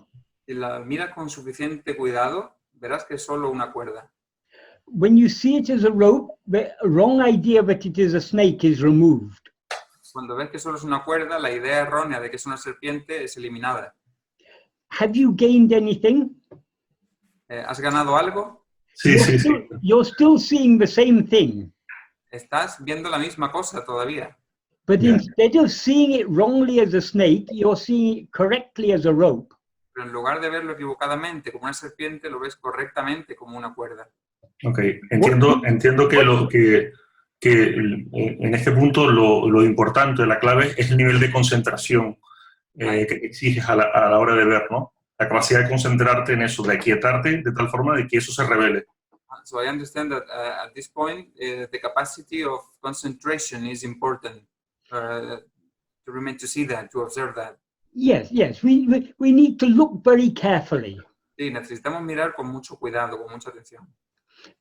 Si la miras con suficiente cuidado, verás que es solo una cuerda. When you see it as a rope, the wrong idea that it is a snake is removed. Cuando ves que solo es una cuerda, la idea errónea de que es una serpiente es eliminada. Have you gained anything? ¿Has ganado algo? Sí, sí, sí. You're still seeing the same thing. Estás viendo la misma cosa todavía. But Yeah. instead of seeing it wrongly as a snake, you're seeing it correctly as a rope. Pero en lugar de verlo equivocadamente como una serpiente, lo ves correctamente como una cuerda. Ok, entiendo que en este punto lo importante, la clave es el nivel de concentración que exiges a la hora de ver, ¿no? La capacidad de concentrarte en eso, de aquietarte de tal forma de que eso se revele. So I understand that at this point, the capacity of concentration is important to see that, to observe that. Yes, we need to look very carefully. Sí, necesitamos mirar con mucho cuidado, con mucha atención.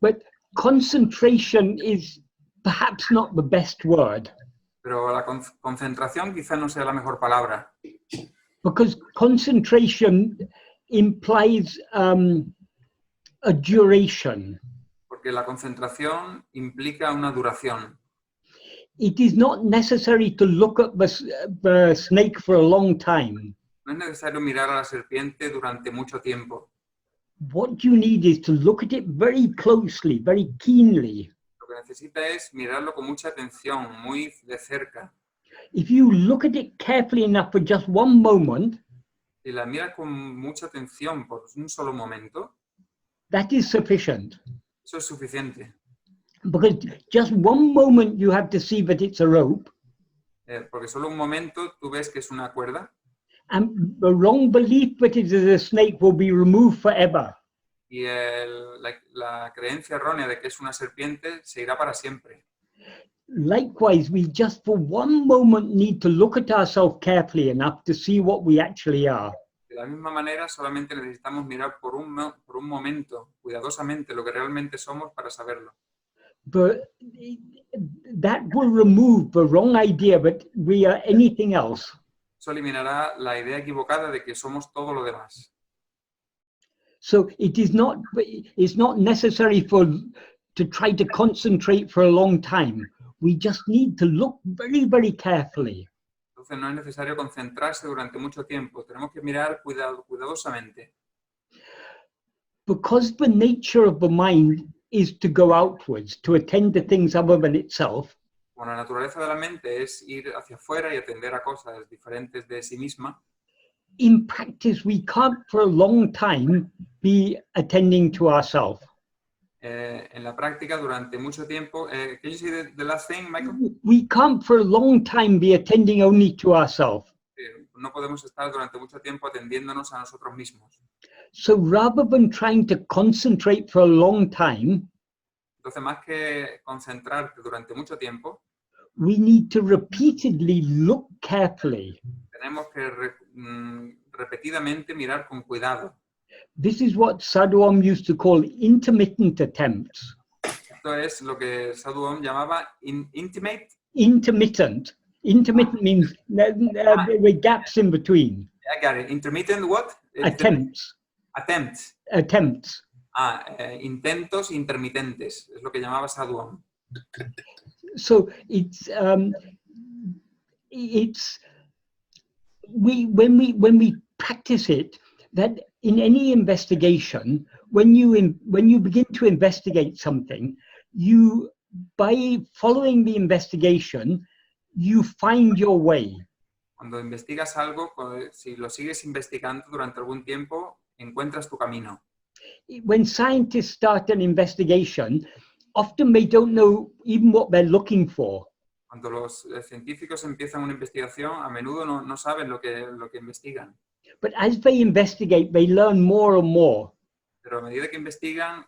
But concentration is perhaps not the best word. Pero la concentración quizá no sea la mejor palabra. Because concentration implies a duration. Porque la concentración implica una duración. It is not necessary to look at the snake for a long time. No es necesario mirar a la serpiente durante mucho tiempo. What you need is to look at it very closely, very keenly. Lo que necesita es mirarlo con mucha atención, muy de cerca. If you look at it carefully enough for just one moment, Si la miras con mucha atención por un solo momento, that is sufficient. eso es suficiente. Because just one moment you have to see that it's a rope, Porque solo un momento tú ves que es una cuerda and the wrong belief that it is a snake will be removed forever. y la creencia errónea de que es una serpiente se irá para siempre. Likewise, we just for one moment need to look at ourselves carefully enough to see what we actually are. De la misma manera, solamente necesitamos mirar por un momento, cuidadosamente, lo que realmente somos para saberlo. But that will remove the wrong idea that we are anything else. Eso eliminará la idea equivocada de que somos todo lo demás. So it's not necessary to try to concentrate for a long time. We just need to look very, very carefully. Entonces no es necesario concentrarse durante mucho tiempo. Tenemos que mirar cuidadosamente. Because the nature of the mind is to go outwards, to attend to things other than itself. Como la naturaleza de la mente es ir hacia afuera y atender a cosas diferentes de sí misma. In practice, we can't for a long time be attending to ourselves. En la práctica, durante mucho tiempo... can you say the last thing, Michael? We can't for a long time be attending only to ourselves. No podemos estar durante mucho tiempo atendiéndonos a nosotros mismos. So rather than trying to concentrate for a long time, Entonces, más que concentrarte durante mucho tiempo, we need to repeatedly look carefully. tenemos que repetidamente mirar con cuidado. This is what Sadhuam used to call intermittent attempts. Esto es lo que Sadhuam llamaba intimate. Intermittent. Intermittent means there were gaps in between. I got it. Intermittent what? Attempts. Attempts. Attempts. Intentos intermitentes. Es lo que llamaba Sadhuam. So when we practice it, that in any investigation, when you begin to investigate something, by following the investigation, you find your way. Cuando investigas algo, si lo sigues investigando durante algún tiempo, encuentras tu camino. When scientists start an investigation, often they don't know even what they're looking for. Cuando los científicos empiezan una investigación, a menudo no saben lo que investigan. But as they investigate, they learn more and more. Pero a medida que investigan,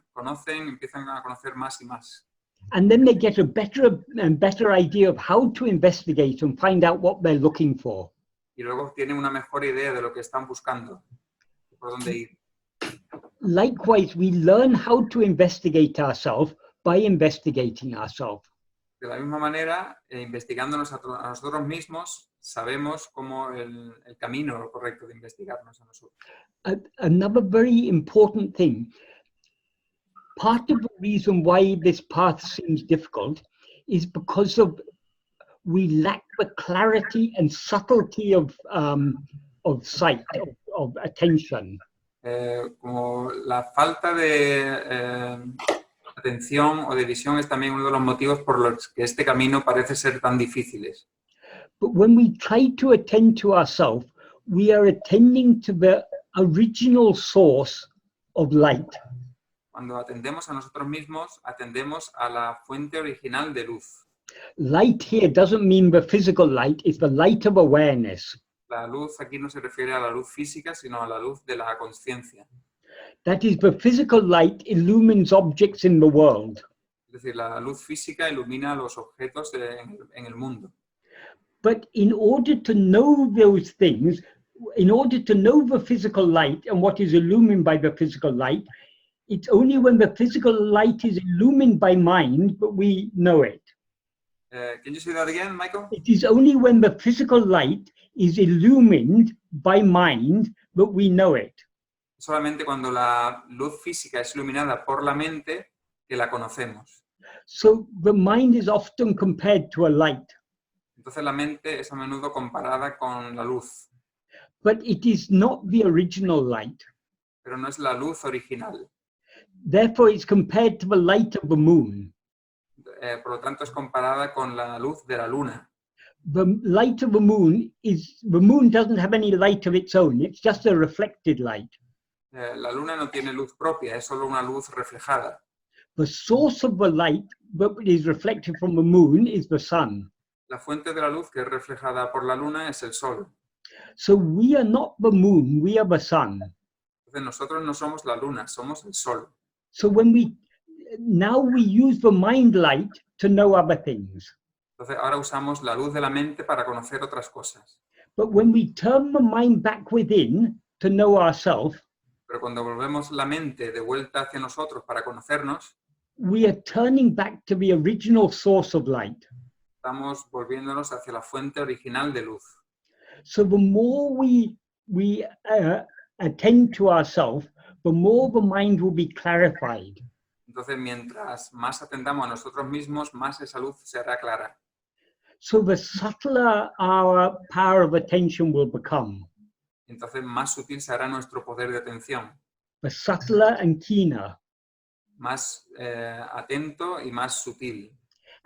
empiezan a conocer más y más. And then they get a better and better idea of how to investigate and find out what they're looking for. Y luego tienen una mejor idea de lo que están buscando, por dónde ir. Likewise, we learn how to investigate ourselves by investigating ourselves. De la misma manera, investigándonos a nosotros mismos, sabemos cómo el camino correcto de investigarnos a nosotros. Another very important thing, part of the reason why this path seems difficult is because we lack the clarity and subtlety of sight, of attention. Como la falta de atención o de visión es también uno de los motivos por los que este camino parece ser tan difíciles. But when we try to attend to ourselves, we are attending to the original source of light. Cuando atendemos a nosotros mismos, atendemos a la fuente original de luz. Light here doesn't mean the physical light, it's the light of awareness. La luz aquí no se refiere a la luz física, sino a la luz de la conciencia. That is, the physical light illumines objects in the world. Es decir, la luz física ilumina los objetos en el mundo. But in order to know those things, in order to know the physical light and what is illumined by the physical light, it's only when the physical light is illumined by mind that we know it. Can you say that again, Michael? It is only when the physical light is illumined by mind that we know it. Solamente cuando la luz física es iluminada por la mente que la conocemos. So the mind is often compared to a light, Entonces la mente es a menudo comparada con la luz, but it is not the original light. pero no es la luz original. Therefore, it's compared to the light of the moon. Por lo tanto, es comparada con la luz de la luna. The light of the moon doesn't have any light of its own. It's just a reflected light. La luna no tiene luz propia, es solo una luz reflejada. The source of the light that is reflected from the moon is the sun. La fuente de la luz que es reflejada por la luna es el sol. So we are not the moon, we are the sun. Entonces nosotros no somos la luna, somos el sol. So now we use the mind light to know other things. Entonces ahora usamos la luz de la mente para conocer otras cosas. But when we turn the mind back within to know ourselves, Pero cuando volvemos la mente de vuelta hacia nosotros para conocernos, we are turning back to the original source of light. estamos volviéndonos hacia la fuente original de luz. So the more we attend to ourselves, the more the mind will be clarified. Entonces, mientras más atendamos a nosotros mismos, más esa luz será clara. So the subtler our power of attention will become, Entonces, más sutil será nuestro poder de atención, the subtler and keener. más atento y más sutil.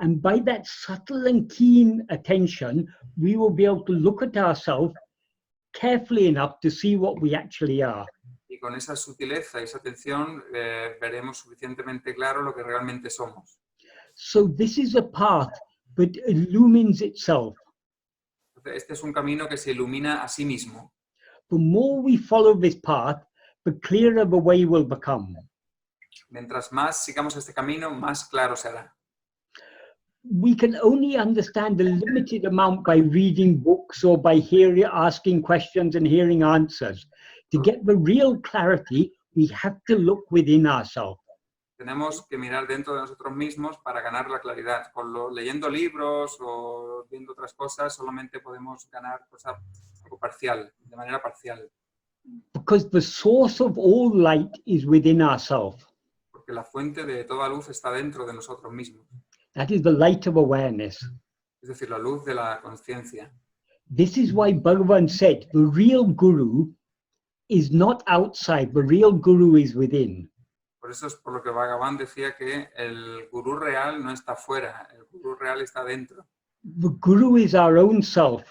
And by that subtle and keen attention, we will be able to look at ourselves carefully enough to see what we actually are. Y con esa sutileza y esa atención veremos suficientemente claro lo que realmente somos. So this is a path that illumines itself. Entonces, este es un camino que se ilumina a sí mismo. The more we follow this path, the clearer the way will become. Mientras más sigamos este camino, más claro será. We can only understand a limited amount by reading books or by asking questions and hearing answers. To get the real clarity, we have to look within ourselves. Tenemos que mirar dentro de nosotros mismos para ganar la claridad. Leyendo libros o viendo otras cosas, solamente podemos ganar algo parcial, de manera parcial. Because the source of all light is within ourselves. Porque la fuente de toda luz está dentro de nosotros mismos. That is the light of awareness. Es decir, la luz de la conciencia. This is why Bhagavan said, the real guru is not outside, the real guru is within. Por eso es por lo que Bhagavan decía que el gurú real no está fuera, el gurú real está dentro. The guru is our own self.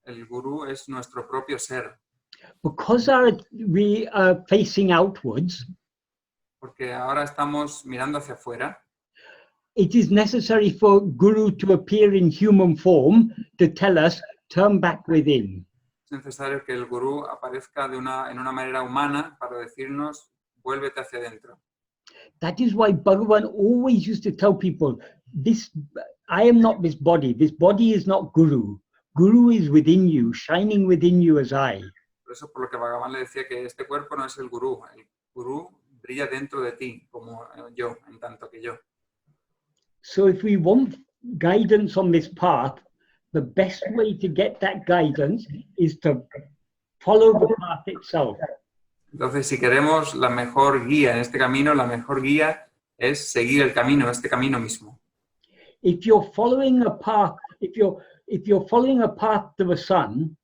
El gurú es nuestro propio ser. Because we are facing outwards, Porque ahora estamos mirando hacia afuera. it is necessary for guru to appear in human form to tell us, turn back within. Es necesario que el gurú aparezca en una manera humana para decirnos, vuélvete hacia adentro. That is why Bhagavan always used to tell people, I am not this body is not guru. Guru is within you, shining within you as I. Por eso por lo que Bhagavan le decía que este cuerpo no es el gurú brilla dentro de ti, como yo, en tanto que yo. So if we want guidance on this path, the best way to get that guidance is to follow the path itself. Entonces, si queremos la mejor guía en este camino, la mejor guía es seguir el camino, este camino mismo. If you're following a path, if you're following a path to the sun,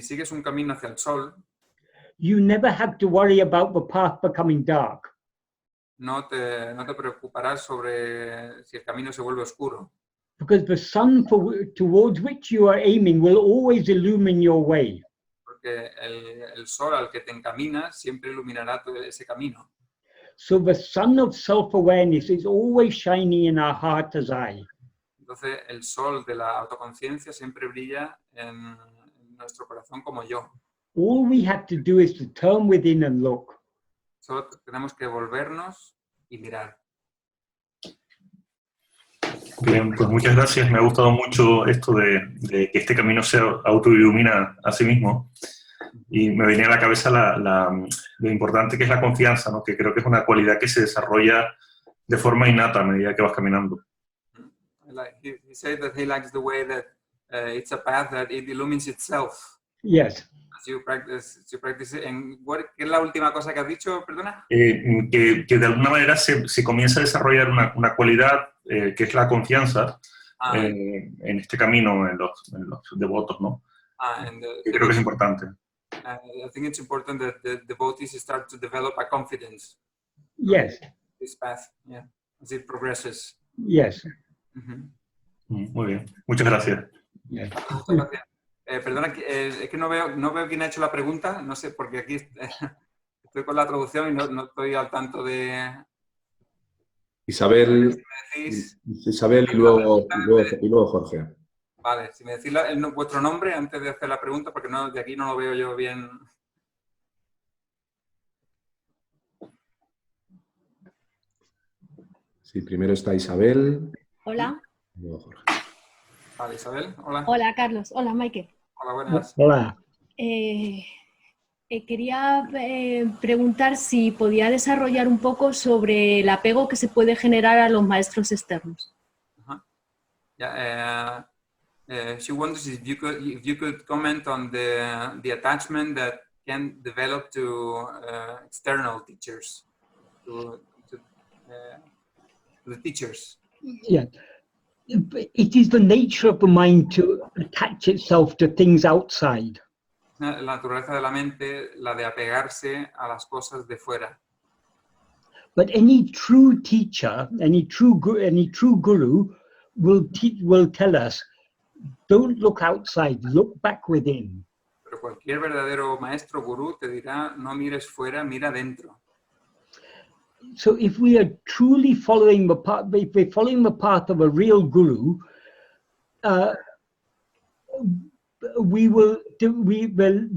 si sigues un camino hacia el sol, you never have to worry about the path becoming dark. no te preocuparás sobre si el camino se vuelve oscuro, Because the sun towards which you are aiming will always illumine your way. porque el sol al que te encaminas siempre iluminará todo ese camino. So the sun of self-awareness is always shining in our heart as I. Entonces el sol de la autoconciencia siempre brilla en nuestro corazón como yo. All we have to do is to turn within and look. Solo tenemos que volvernos y mirar. Bien, pues muchas gracias. Me ha gustado mucho esto de que este camino se autoilumina a sí mismo. Y me venía a la cabeza lo importante que es la confianza, ¿no? Que creo que es una cualidad que se desarrolla de forma innata a medida que vas caminando. He said that he likes the way that it's a path that it illumines itself. Yes. As you practice it. ¿Qué es la última cosa que has dicho, perdona? Que de alguna manera se comienza a desarrollar una cualidad que es la confianza en este camino, en los devotos, ¿no? Que creo que es importante. I think it's important that the devotees start to develop a confidence. Yes. This path, yeah, as it progresses. Yes. Muy bien. Muchas gracias. Yes. Muchas gracias. Perdona, es que no veo quién ha hecho la pregunta, no sé, porque aquí estoy con la traducción y no estoy al tanto de... Isabel, Si me decís, Isabel y luego Jorge. vale, si me decís vuestro nombre antes de hacer la pregunta, porque de aquí no lo veo yo bien. Sí, primero está Isabel. Hola. Y luego Jorge. Vale, Isabel, hola. Hola, Carlos. Hola, Michael. Hola, buenas. Hola. Quería preguntar si podía desarrollar un poco sobre el apego que se puede generar a los maestros externos. Yeah, she wonders if you could comment on the attachment that can develop to external teachers, to the teachers. Yeah. It is the nature of the mind to attach itself to things outside. La naturaleza de la mente, la de apegarse a las cosas de fuera. But any true teacher, any true guru will tell us, don't look outside, look back within. Pero cualquier verdadero maestro gurú te dirá, no mires fuera, mira dentro. So if we are truly following the path, if we're following the path of a real guru, the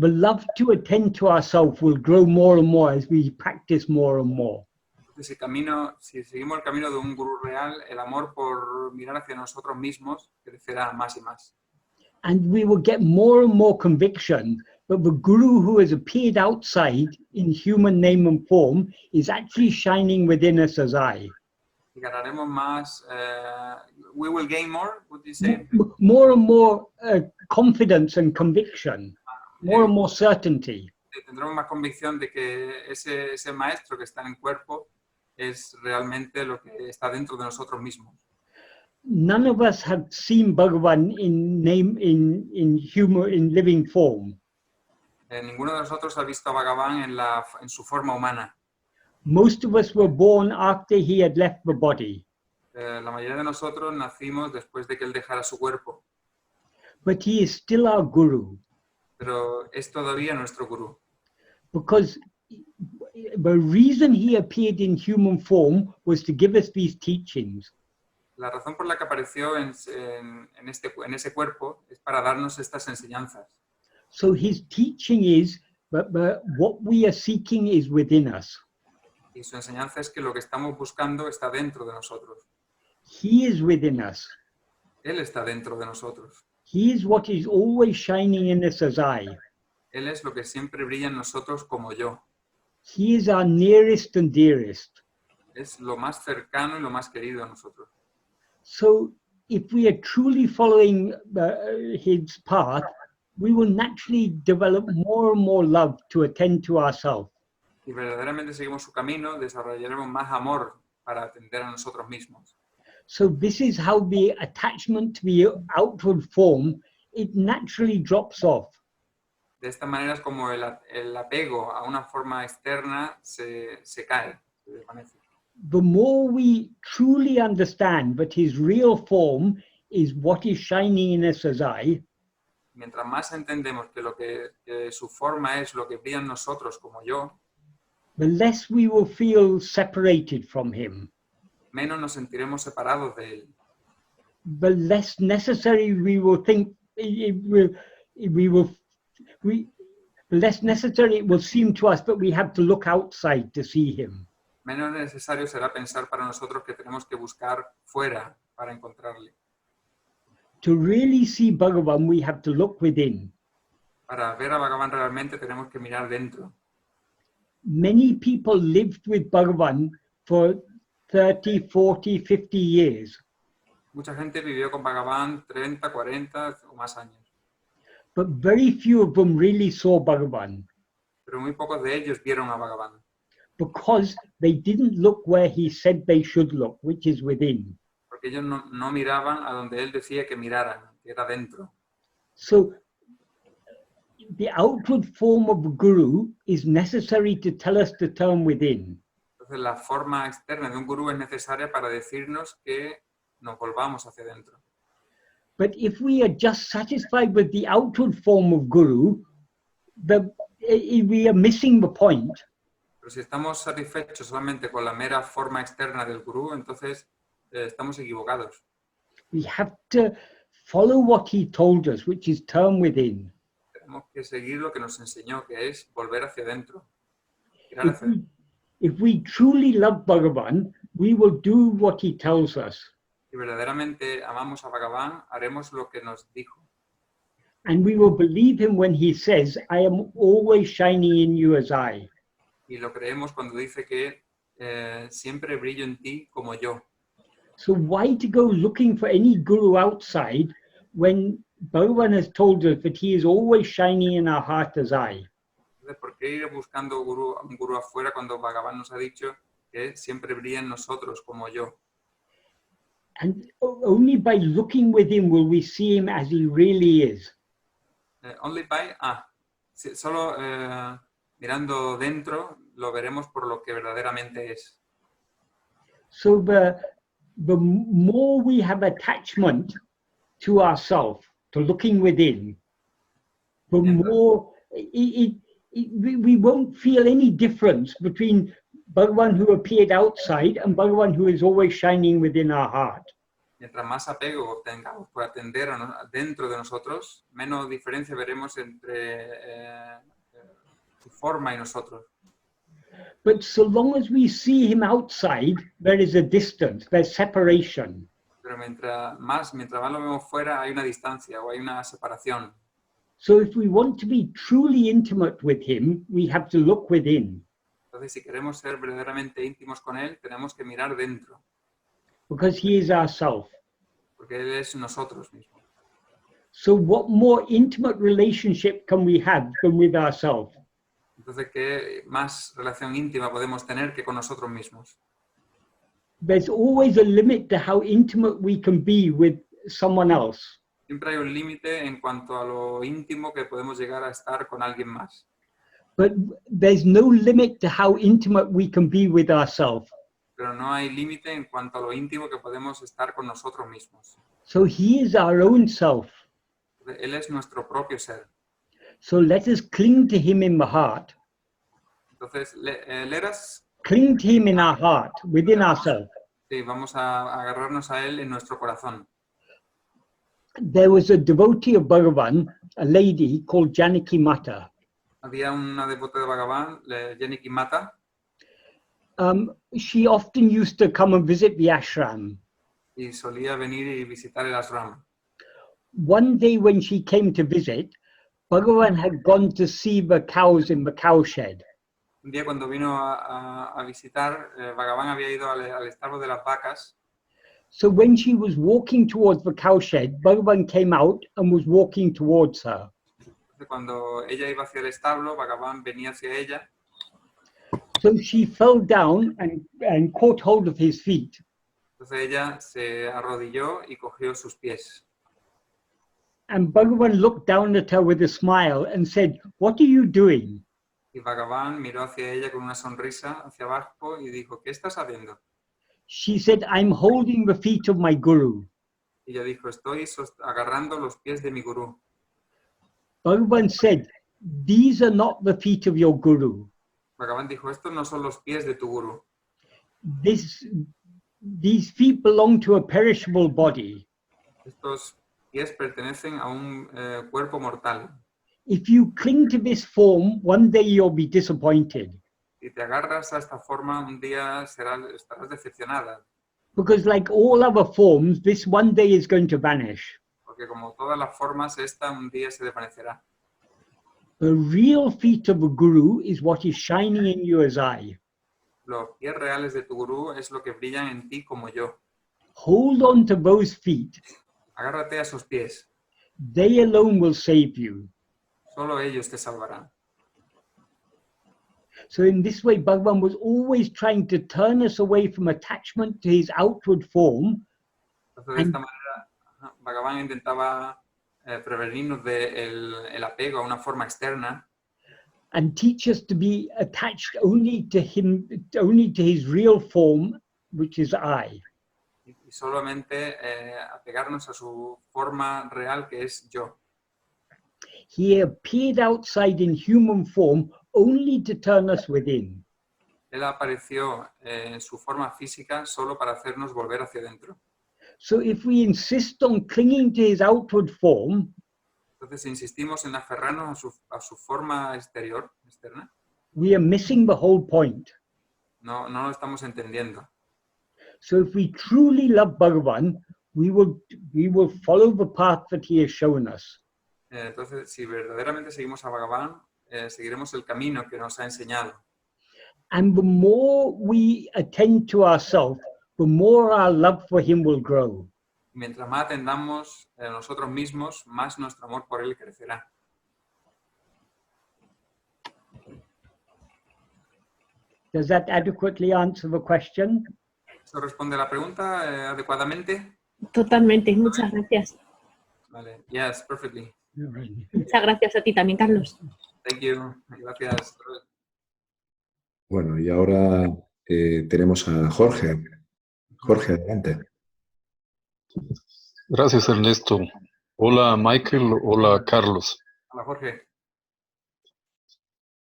love to attend to ourselves will grow more and more as we practice more and more. Si seguimos el camino de un gurú real, el amor por mirar hacia nosotros mismos crecerá más y más. And we will get more and more conviction that the guru who has appeared outside in human name and form is actually shining within us as I. Y ganaremos más, we will gain more, would you say? More and more confidence and conviction, more and more certainty. Tendremos más convicción de que ese maestro que está en el cuerpo es realmente lo que está dentro de nosotros mismos. None of us have seen Bhagavan in living form. Ninguno de nosotros ha visto a Bhagavan en su forma humana. Most of us were born after he had left the body. La mayoría de nosotros nacimos después de que él dejara su cuerpo. But he is still our guru. Pero es todavía nuestro gurú. Because the reason he appeared in human form was to give us these teachings. La razón por la que apareció en ese cuerpo es para darnos estas enseñanzas. So his teaching is that what we are seeking is within us. Y su enseñanza es que lo que estamos buscando está dentro de nosotros. He is within us. Él está dentro de nosotros. He is what is always shining in us as I. Él es lo que siempre brilla en nosotros como yo. He is our nearest and dearest. Es lo más cercano y lo más querido a nosotros. So if we are truly following his path, we will naturally develop more and more love to attend to ourselves. Si verdaderamente seguimos su camino, desarrollaremos más amor para atender a nosotros mismos. So this is how the attachment to the outward form, it naturally drops off. De esta manera es como el apego a una forma externa se cae, se desvanece. The more we truly understand that his real form is what is shining in us as I, Mientras más entendemos que su forma es lo que brilla en nosotros como yo, the less we will feel separated from him. menos nos sentiremos separados de él. The less necessary we will think the less necessary it will seem to us that we have to look outside to see him. Menos necesario será pensar para nosotros que tenemos que buscar fuera para encontrarle. To really see Bhagavan, we have to look within. Para ver a Bhagavan realmente tenemos que mirar dentro. Many people lived with Bhagavan for 30, 40, 50 years, Mucha gente vivió con Bhagavan 30, 40 o más años, but very few of them really saw Bhagavan pero muy pocos de ellos vieron a Bhagavan, because they didn't look where he said they should look, which is within. porque ellos no miraban a donde él decía que miraran, que era dentro. So the outward form of a guru is necessary to tell us to turn within. Entonces la forma externa de un gurú es necesaria para decirnos que nos volvamos hacia adentro. But if we are just satisfied with the outward form of guru, we are missing the point. Pero si estamos satisfechos solamente con la mera forma externa del gurú, entonces estamos equivocados. We have to follow what he told us, which is turn within. Tenemos que seguir lo que nos enseñó, que es volver hacia adentro. Mirar hacia adentro. If we truly love Bhagavan, we will do what he tells us. Si verdaderamente amamos a Bhagavan, haremos lo que nos dijo. And we will believe him when he says, I am always shining in you as I. Y lo creemos cuando dice que siempre brillo en ti como yo. So why to go looking for any guru outside when Bhagavan has told us that he is always shining in our heart as I? Entonces, ¿por qué ir buscando un gurú afuera cuando Bhagavan nos ha dicho que siempre brilla en nosotros como yo? And only by looking within will we see him as he really is. Only by, solo mirando dentro lo veremos por lo que verdaderamente es. So the more we have attachment to ourselves, to looking within, the more we won't feel any difference between Bhagavan who appeared outside and Bhagavan who is always shining within our heart. Mientras más apego tengamos por atender dentro de nosotros, menos diferencia veremos entre su forma y nosotros. But so long as we see him outside, there is a distance, there's separation. Pero mientras más lo vemos fuera, hay una distancia o hay una separación. So if we want to be truly intimate with him, we have to look within. Entonces, si queremos ser verdaderamente íntimos con él, tenemos que mirar dentro. Because he is ourself. Porque él es nosotros mismos. So what more intimate relationship can we have than with ourselves? Entonces, ¿qué más relación íntima podemos tener que con nosotros mismos? There's always a limit to how intimate we can be with someone else. Siempre hay un límite en cuanto a lo íntimo que podemos llegar a estar con alguien más. But there's no limit to how intimate we can be with ourselves. Pero no hay límite en cuanto a lo íntimo que podemos estar con nosotros mismos. So he is our own self. Él es nuestro propio ser. So let us cling to him in the heart. Entonces, let us... Cling to him in our heart, within ourselves. Sí, vamos a agarrarnos a él en nuestro corazón. There was a devotee of Bhagavan, a lady called Janaki Mata. Había una devota de Bhagavan, Janaki Mata. She often used to come and visit the ashram. Y solía venir y visitar el ashram. One day when she came to visit, Bhagavan had gone to see the cows in the cowshed. Un día cuando vino a visitar, Bhagavan había ido al establo de las vacas. So when she was walking towards the cowshed, Bhagavan came out and was walking towards her. Cuando ella iba hacia el establo, Bhagavan venía hacia ella. So she fell down and caught hold of his feet. Entonces ella se arrodilló y cogió sus pies. And Bhagavan looked down at her with a smile and said, "What are you doing?" Y Bhagavan miró hacia ella con una sonrisa hacia abajo y dijo, ¿qué estás haciendo? She said, "I'm holding the feet of my guru." Y ella dijo, estoy agarrando los pies de mi gurú. Bhagavan said, "These are not the feet of your guru. Bhagavan dijo, estos no son los pies de tu gurú. These feet belong to a perishable body. Estos pies pertenecen a un cuerpo mortal. If you cling to this form, one day you'll be disappointed. Si te agarras a esta forma, un día estarás decepcionada. Because like all other forms, this one day is going to vanish. Porque como todas las formas, esta un día se desvanecerá. The real feet of a guru is what is shining in you as I. Los pies reales de tu gurú es lo que brillan en ti como yo. Hold on to those feet. Agárrate a esos pies. They alone will save you. Solo ellos te salvarán. So in this way, Bhagavan was always trying to turn us away from attachment to his outward form. Entonces, de esta manera, Bhagavan intentaba prevenirnos del apego a una forma externa And teach us to be attached only to him, only to his real form, which is I. y solamente apegarnos a su forma real, que es yo. He appeared outside in human form only to turn us within. Él apareció en su forma física solo para hacernos volver hacia adentro. So if we insist on clinging to his outward form, Entonces, si insistimos en aferrarnos a su forma externa, we are missing the whole point. no lo estamos entendiendo. So if we truly love Bhagavan, we will follow the path that he has shown us. Entonces, si verdaderamente seguimos a Bhagavan, seguiremos el camino que nos ha enseñado. And the more we attend to ourselves, the more our love for him will grow. Mientras más atendamos a nosotros mismos, más nuestro amor por él crecerá. Does that adequately answer the question? ¿Eso responde a la pregunta adecuadamente? Totalmente, muchas gracias. Vale. Yes, perfectly. Muchas gracias a ti también, Carlos. Thank you. Gracias. Bueno, y ahora tenemos a Jorge. Jorge, adelante. Gracias, Ernesto. Hola, Michael. Hola, Carlos. Hola, Jorge.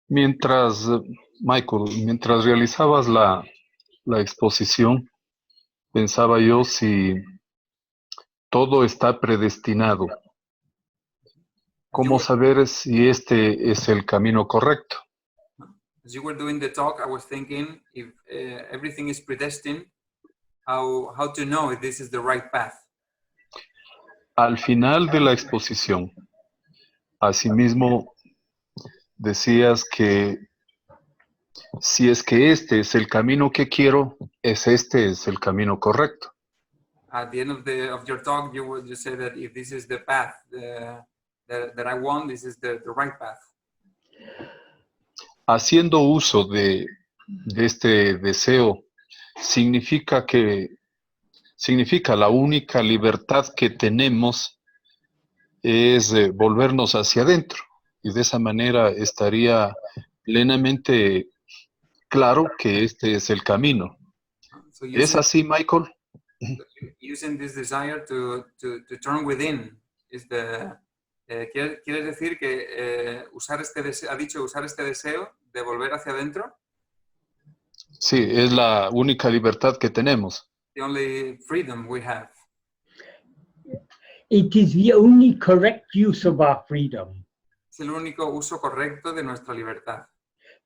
Michael, mientras realizabas la exposición, pensaba yo si todo está predestinado. ¿Cómo saber si este es el camino correcto? As you were doing the talk, I was thinking if everything is predestined, how to know if this is the right path. Al final de la exposición, asimismo, decías que si es que este es el camino que quiero, este es el camino correcto. At the end of your talk, you said that if this is the path that I want, this is the right path. Haciendo uso de este deseo significa la única libertad que tenemos es volvernos hacia adentro, y de esa manera estaría plenamente claro que este es el camino. So ¿Es así, Michael? Using this desire to turn within is ¿quieres decir que ha dicho usar este deseo de volver hacia adentro? Sí, es la única libertad que tenemos. The only freedom we have. It is the only correct use of our freedom. Es el único uso correcto de nuestra libertad.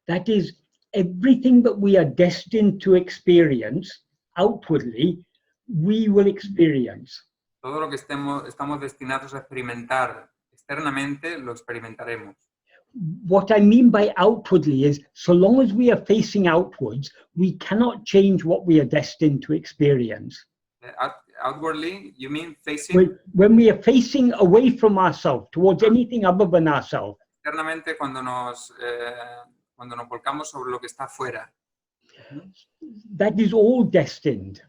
That is, everything that we are destined to experience outwardly, we will experience. Todo lo que estamos destinados a experimentar externamente, lo experimentaremos. What I mean by outwardly is, so long as we are facing outwards, we cannot change what we are destined to experience. Outwardly, you mean facing? When we are facing away from ourselves, towards anything other than ourselves. Externamente, cuando nos volcamos sobre lo que está fuera. That is all destined.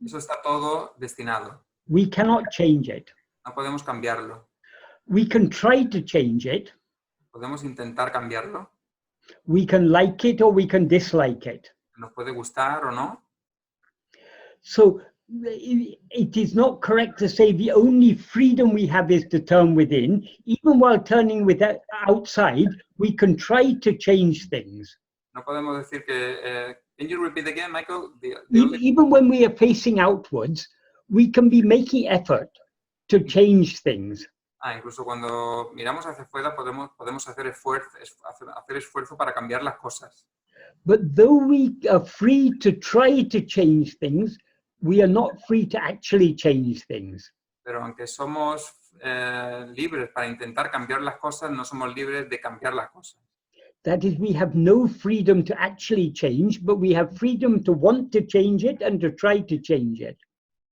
Eso está todo destinado. We cannot change it. No podemos cambiarlo. We can try to change it. Podemos intentar cambiarlo. We can like it or we can dislike it. Nos puede gustar o no. So it is not correct to say the only freedom we have is to turn within. Even while turning outside, we can try to change things. No podemos decir que... can you repeat again, Michael? Even when we are facing outwards, we can be making effort to change things. Incluso cuando miramos hacia afuera podemos hacer esfuerzo para cambiar las cosas. But though we are free to try to change things, we are not free to actually change things. Pero aunque somos libres para intentar cambiar las cosas, no somos libres de cambiar las cosas. That is, we have no freedom to actually change, but we have freedom to want to change it and to try to change it.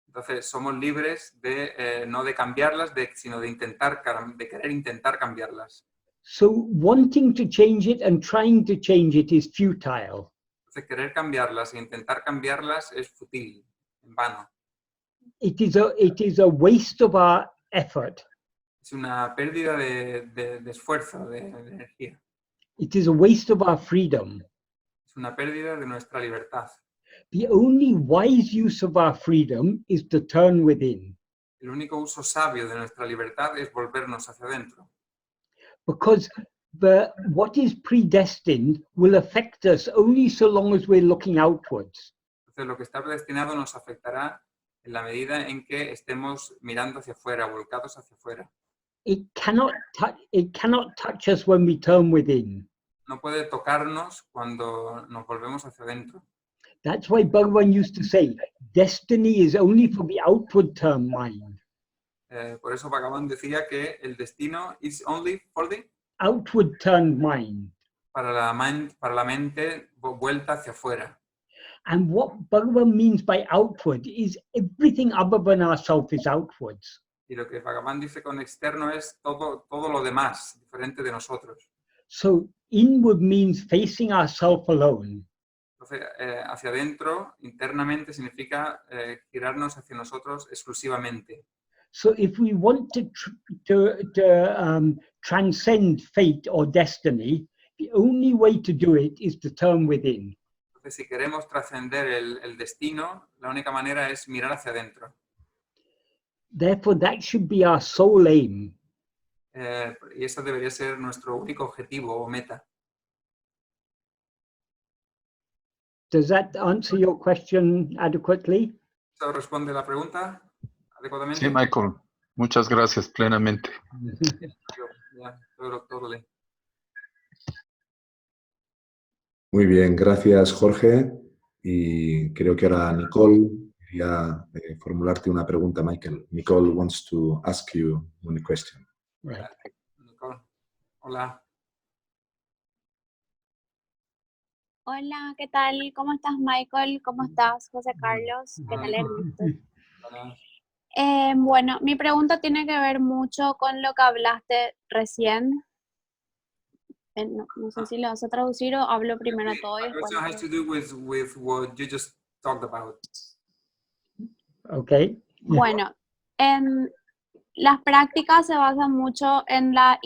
Entonces somos libres de no de cambiarlas, sino de querer intentar cambiarlas. So wanting to change it and trying to change it is futile. Entonces querer cambiarlas e intentar cambiarlas es fútil, en vano. It is a waste of our effort. Es una pérdida de esfuerzo, de energía. It is a waste of our freedom. Es una pérdida de nuestra libertad. The only wise use of our freedom is to turn within. El único uso sabio de nuestra libertad es volvernos hacia adentro. Because what is predestined will affect us only so long as we're looking outwards. Entonces lo que está predestinado nos afectará en la medida en que estemos mirando hacia afuera, volcados hacia afuera. It cannot touch us when we turn within. No puede tocarnos cuando nos volvemos hacia adentro. That's why Bhagavan used to say, destiny is only for the outward turned mind. Por eso Bhagavan decía que el destino is only for the outward turned mind. Para la mente vuelta hacia afuera. And what Bhagavan means by outward is everything other than ourselves is outwards. Y lo que Bhagavan dice con externo es todo lo demás, diferente de nosotros. So inward means facing ourselves alone. Entonces, hacia adentro, internamente, significa girarnos hacia nosotros exclusivamente. So if we want to transcend fate or destiny, the only way to do it is to turn within. Entonces, si queremos trascender el destino, la única manera es mirar hacia adentro. Therefore, that should be our sole aim. Y eso debería ser nuestro único objetivo o meta. Does that answer your question adequately? ¿Eso responde la pregunta adecuadamente? Sí, Michael. Muchas gracias, plenamente. Yeah, totally. Muy bien, gracias, Jorge. Y creo que ahora Nicole quería formularte una pregunta, Michael. Nicole wants to ask you one question. Right. Nicole, hola. Hola, ¿qué tal? ¿Cómo estás, Michael? ¿Cómo estás, José Carlos? ¿Qué tal, Ernesto? Bueno, mi pregunta tiene que ver mucho con lo que hablaste recién. No sé si lo vas a traducir o hablo primero todo y después. The question has to do with what you just talked about. Okay. Bueno, las prácticas se basan mucho en la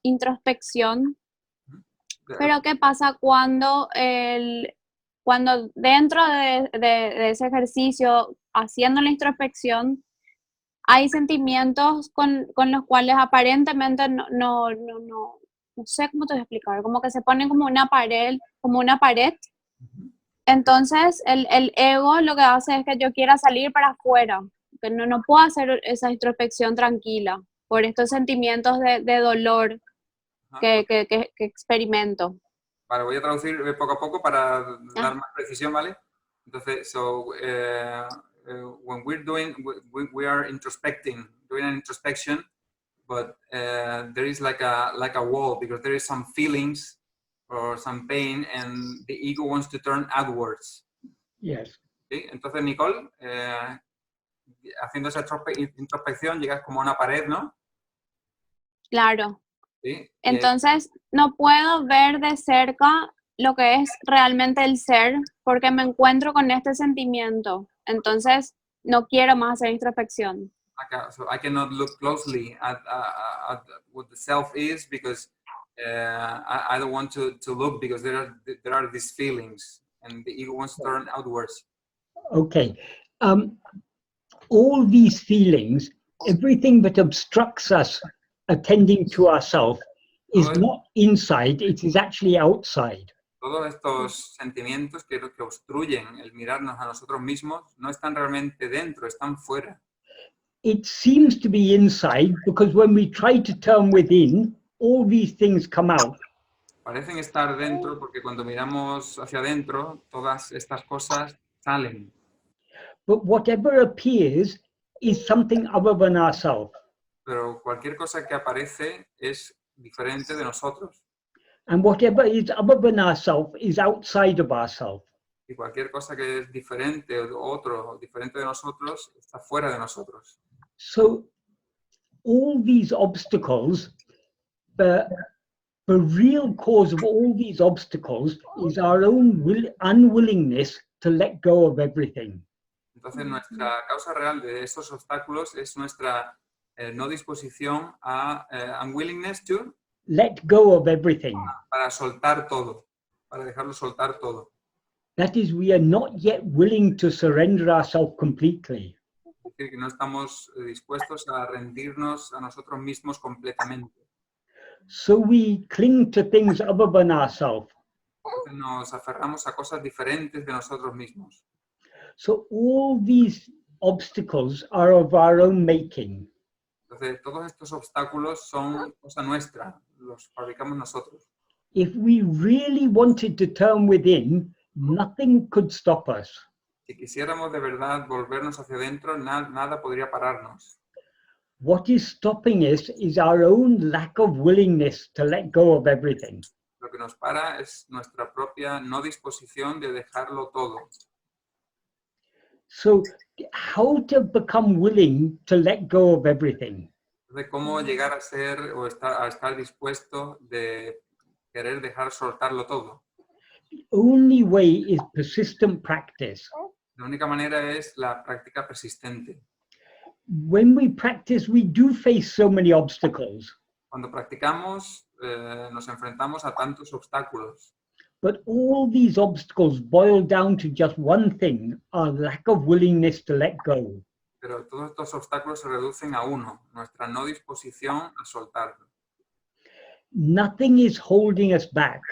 introspección. Pero ¿qué pasa cuando dentro de ese ejercicio, haciendo la introspección, hay sentimientos con los cuales aparentemente no sé cómo te voy a explicar, como que se ponen como una pared. Entonces el ego lo que hace es que yo quiera salir para afuera, que no puedo hacer esa introspección tranquila por estos sentimientos de dolor que experimento. Vale, voy a traducir poco a poco para dar más precisión, ¿vale? Entonces, when we are doing an introspection, but there is like a wall because there is some feelings or some pain and the ego wants to turn outwards. Yes. ¿Sí? Entonces, Nicole, haciendo esa introspección llegas como a una pared, ¿no? Claro. ¿Sí? Entonces, no puedo ver de cerca lo que es realmente el ser porque me encuentro con este sentimiento. Entonces, no quiero más hacer introspección. So I cannot look closely at what the self is because I don't want to look because there are these feelings and the ego wants to turn outwards. Okay. All these feelings, everything that obstructs us attending to ourselves is not inside, it is actually outside. Todos estos sentimientos que obstruyen el mirarnos a nosotros mismos no están realmente dentro, están fuera. It seems to be inside because when we try to turn within, all these things come out. Parecen estar dentro porque cuando miramos hacia adentro, todas estas cosas salen. But whatever appears is something other than ourselves. Pero cualquier cosa que aparece es diferente de nosotros. And whatever is other than ourselves is outside of ourselves. Y cualquier cosa que es diferente o diferente de nosotros está fuera de nosotros. So all these obstacles, the real cause of all these obstacles is our own unwillingness to let go of everything. Entonces nuestra causa real de estos obstáculos es nuestra no disposición a unwillingness to Let go of everything. para soltar todo, para dejarlo soltar todo. That is, we are not yet willing to surrender ourselves completely. Es decir, que no estamos dispuestos a rendirnos a nosotros mismos completamente. So we cling to things other than ourselves. Entonces nos aferramos a cosas diferentes de nosotros mismos. So all these obstacles are of our own making. Entonces todos estos obstáculos son cosa nuestra, los fabricamos nosotros. If we really wanted to turn within, nothing could stop us. Si quisiéramos de verdad volvernos hacia adentro, nada podría pararnos. What is stopping us is our own lack of willingness to let go of everything. Lo que nos para es nuestra propia no disposición de dejarlo todo. So how to become willing to let go of everything? De cómo llegar a ser o a estar dispuesto de querer dejar soltarlo todo. The only way is persistent practice. La única manera es la práctica persistente. When we practice, we do face so many obstacles, Cuando practicamos, nos enfrentamos a tantos obstáculos, but all these obstacles boil down to just one thing, our lack of willingness to let go. pero todos estos obstáculos se reducen a uno, nuestra no disposición a soltarlo. Nothing is holding us back.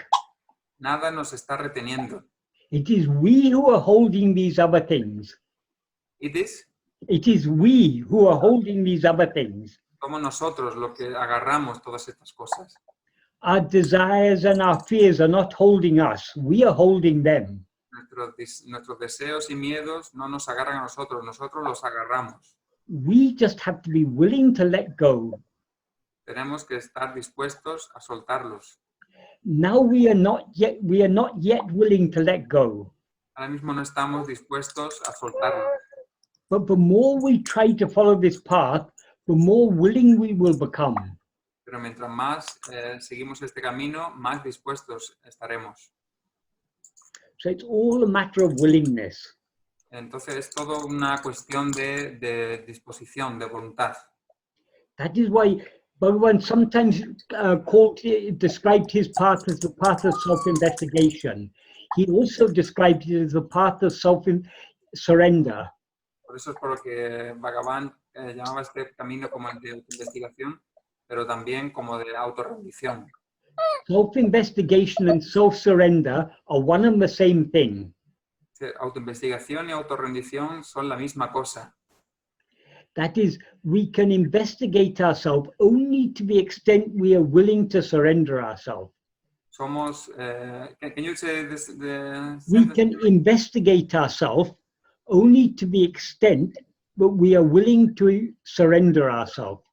Nada nos está reteniendo. It is we who are holding these other things. It is It is we who are holding these other things. somos nosotros los que agarramos todas estas cosas. Our desires and our fears are not holding us. We are holding them. Nuestros deseos y miedos no nos agarran a nosotros, nosotros los agarramos. We just have to be willing to let go. Tenemos que estar dispuestos a soltarlos. Now we are not yet willing to let go. Ahora mismo no estamos dispuestos a soltarlos. But the more we try to follow this path, the more willing we will become. Pero mientras más seguimos este camino, más dispuestos estaremos. So it's all a matter of willingness. Entonces es todo una cuestión de disposición, de voluntad. That is why Bhagavan sometimes described his path as the path of self-investigation. He also described it as the path of self-surrender. Por eso es por lo que Bhagavan llamaba este camino como el de autoinvestigación, pero también como de autorrendición. Self-investigation and self-surrender are one and the same thing. Autoinvestigación y autorrendición son la misma cosa. That is, we can investigate ourselves only to the extent we are willing to surrender ourselves. Somos, can you say this? We can investigate ourselves only to the extent that we are willing to surrender ourselves.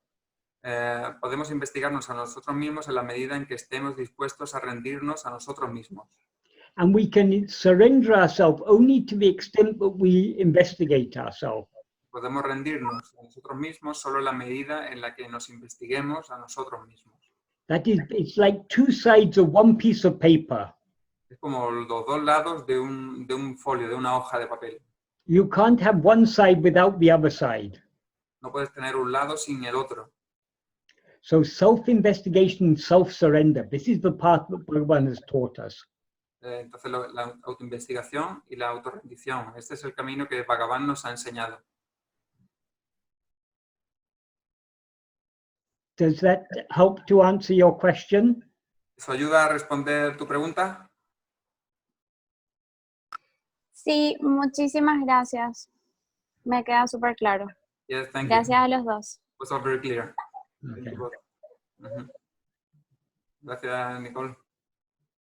Podemos investigarnos a nosotros mismos en la medida en que estemos dispuestos a rendirnos a nosotros mismos. And we can surrender ourselves only to the extent that we investigate ourselves. Podemos rendirnos a nosotros mismos solo en la medida en la que nos investiguemos a nosotros mismos. That is, it's like two sides of one piece of paper. Es como los dos lados de un folio, de una hoja de papel. You can't have one side without the other side. No puedes tener un lado sin el otro. So self-investigation, self-surrender, this is the path that Bhagavan has taught us. Entonces la autoinvestigación y la autorrendición. Este es el camino que Bhagavan nos ha enseñado. Does that help to answer your question? ¿Eso ayuda a responder tu pregunta? Sí, muchísimas gracias. Me queda súper claro. Yes, thank you. Gracias a los dos. It was all very clear. Thank Okay. you both. Gracias, Nicole.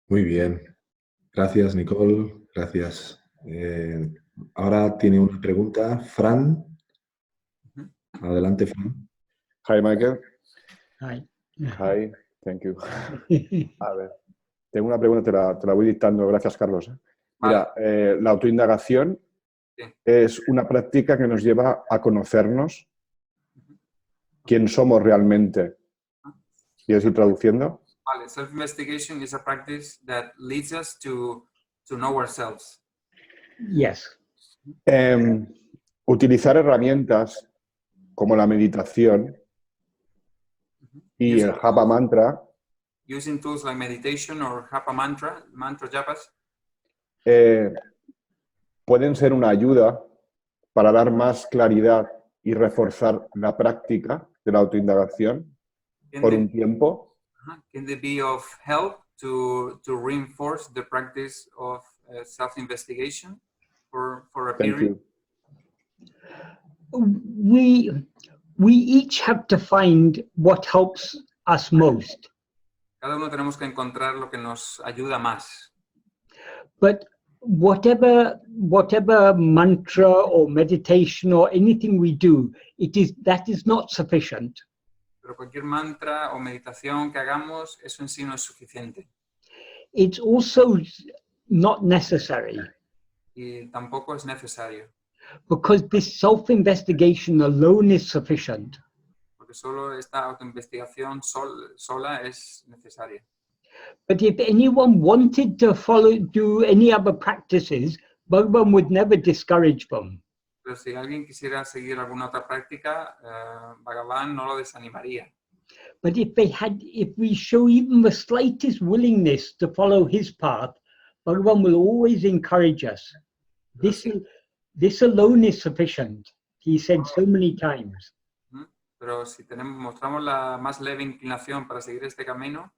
Muy bien. Gracias, Nicole. Gracias. Ahora tiene una pregunta Fran. Adelante, Fran. Hi, Michael. Hi. Hi, thank you. A ver, tengo una pregunta, te la voy dictando. Gracias, Carlos. Mira, la autoindagación es una práctica que nos lleva a conocernos quién somos realmente. ¿Quieres ir traduciendo? Vale, self-investigation is a practice that leads us to know ourselves. Yes. Utilizar herramientas como la meditación y el japa mantra Using tools like meditation or japa mantra japas, pueden ser una ayuda para dar más claridad y reforzar la práctica de la autoindagación por un tiempo. can they be of help to reinforce the practice of self-investigation for a Thank period? you. We each have to find what helps us most. Cada uno tenemos que encontrar lo que nos ayuda más. But whatever mantra or meditation or anything we do, that is not sufficient. Pero cualquier mantra o meditación que hagamos, eso en sí no es suficiente. It's also not necessary. Y tampoco es necesario. Because this self-investigation alone is sufficient. Porque solo esta autoinvestigación sola es necesaria. But if anyone wanted to do any other practices, Bhagavan would never discourage them. Pero si alguien quisiera seguir alguna otra práctica, Bhagavan no lo desanimaría. But if we show even the slightest willingness to follow his path, Bhagavan will always encourage us. This alone is sufficient, he said so many times. Pero si mostramos la más leve inclinación para seguir este camino,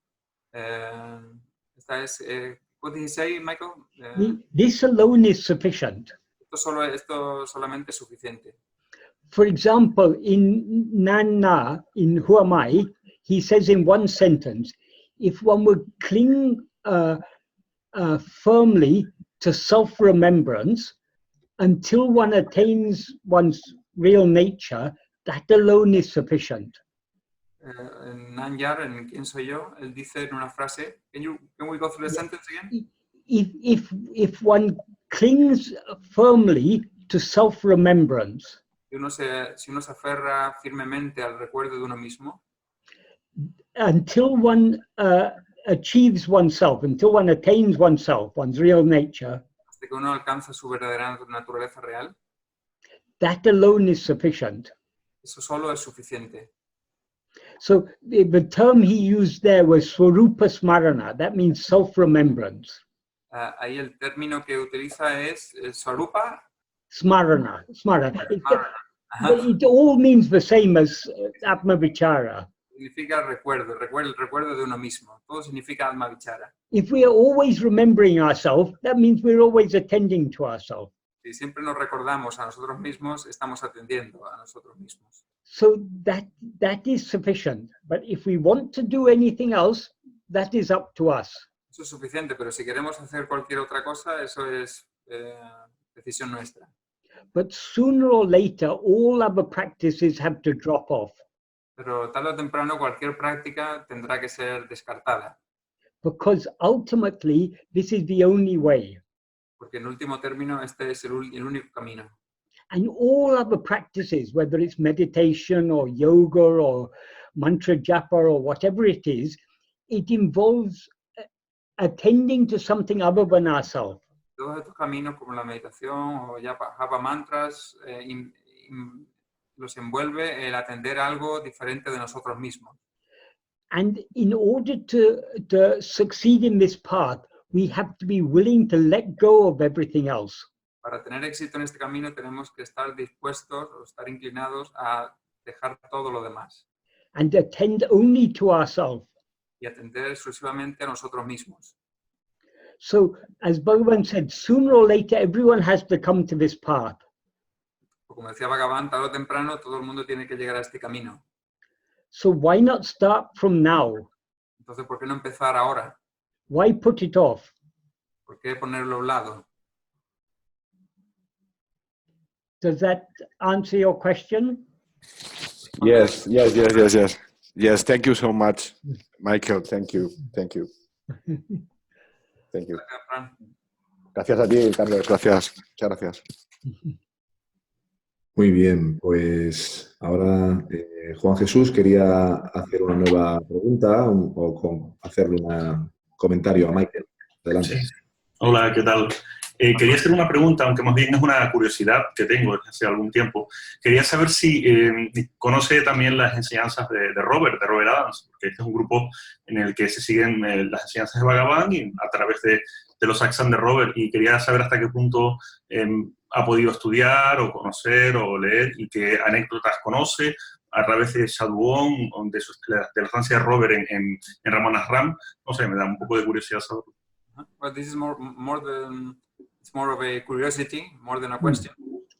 esta es, what did he say, Michael? This alone is sufficient. Esto solamente es suficiente. For example, in Nana, in Who Am I, he says in one sentence, if one would cling firmly to self-remembrance until one attains one's real nature, that alone is sufficient. En Nanyar, en ¿Quién soy yo?, él dice en una frase, can we go through the sentence again? If one clings firmly to self-remembrance, Si uno se aferra firmemente al recuerdo de uno mismo, until one achieves oneself, until one attains oneself, one's real nature, hasta que uno alcanza su verdadera naturaleza real, that alone is sufficient. eso solo es suficiente. So the term he used there was Swarupa Smarana, that means self-remembrance. Ahí el término que utiliza es Swarupa Smarana. It all means the same as Atma-vichara. Significa recuerdo, el recuerdo de uno mismo. Todo significa Atma-vichara. If we are always remembering ourselves, that means we're always attending to ourselves. Si siempre nos recordamos a nosotros mismos, estamos atendiendo a nosotros mismos. So that is sufficient. But if we want to do anything else, that is up to us. Eso es suficiente, pero si queremos hacer cualquier otra cosa, eso es decisión nuestra. But sooner or later, all other practices have to drop off. Pero tarde o temprano cualquier práctica tendrá que ser descartada. Because ultimately, this is the only way. Porque en último término, este es el único camino. And all other practices, whether it's meditation or yoga or mantra japa or whatever it is, it involves attending to something other than ourselves. Todos estos caminos como la meditación o japa mantras los envuelve el atender a algo diferente de nosotros mismos. And in order to succeed in this path, we have to be willing to let go of everything else. Para tener éxito en este camino tenemos que estar dispuestos o estar inclinados a dejar todo lo demás And attend only to ourselves. y atender exclusivamente a nosotros mismos. So, as Bhagavan said, sooner or later, everyone has to come to this path. Como decía Bhagavan, tarde o temprano todo el mundo tiene que llegar a este camino. So why not start from now? Entonces, ¿por qué no empezar ahora? Why put it off? ¿Por qué ponerlo a un lado? Does that answer your question? Yes, yes, yes, yes, yes. Yes, thank you so much, Michael. Thank you, thank you. Thank you. Gracias, Fran. Gracias a ti, Carlos. Gracias. Muchas gracias. Muy bien, pues ahora Juan Jesús quería hacer una nueva pregunta hacerle un comentario a Michael. Adelante. Sí. Hola, ¿qué tal? Quería hacer una pregunta, aunque más bien es una curiosidad que tengo desde hace algún tiempo. Quería saber si conoce también las enseñanzas de Robert Adams, porque este es un grupo en el que se siguen las enseñanzas de Bhagavan y a través de los satsang de Robert, y quería saber hasta qué punto ha podido estudiar o conocer o leer y qué anécdotas conoce a través de Sadhuon, de la estancia de Robert en Ramana Ram. No sé, me da un poco de curiosidad saberlo. Well, this is it's more of a curiosity, more than a question.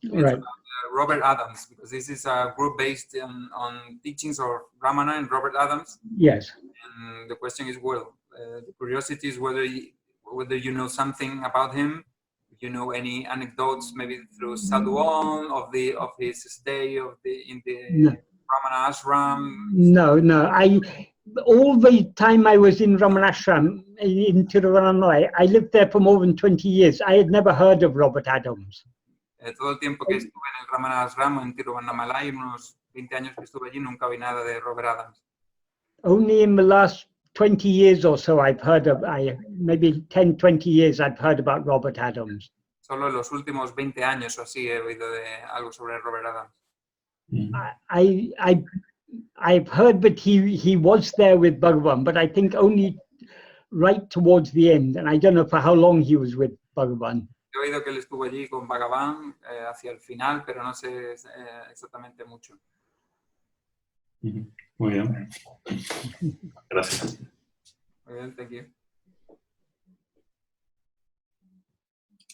Right. It's about, Robert Adams, because this is a group based on teachings of Ramana and Robert Adams. Yes. And the question is, well, the curiosity is whether you know something about him, if you know any anecdotes, maybe through Sadhuon of his stay in the No. Ramana ashram. No. All the time I was in Ramanashram in Tiruvannamalai, I lived there for more than 20 years. I had never heard of Robert Adams. Todo el tiempo que estuve en el Ramana ashram en Tiruvannamalai, unos 20 años que estuve allí, nunca vi nada de Robert Adams. Only in the last 20 years or so I've heard of, maybe 10, 20 years I've heard about Robert Adams. Solo en los últimos 20 años o así he oído de algo sobre Robert Adams. I've heard that he was there with Bhagavan, but I think only right towards the end, and I don't know for how long he was with Bhagavan. He oído que él estuvo allí con Bhagavan hacia el final, pero no sé exactamente mucho. Muy bien. Gracias. Muy bien, thank you.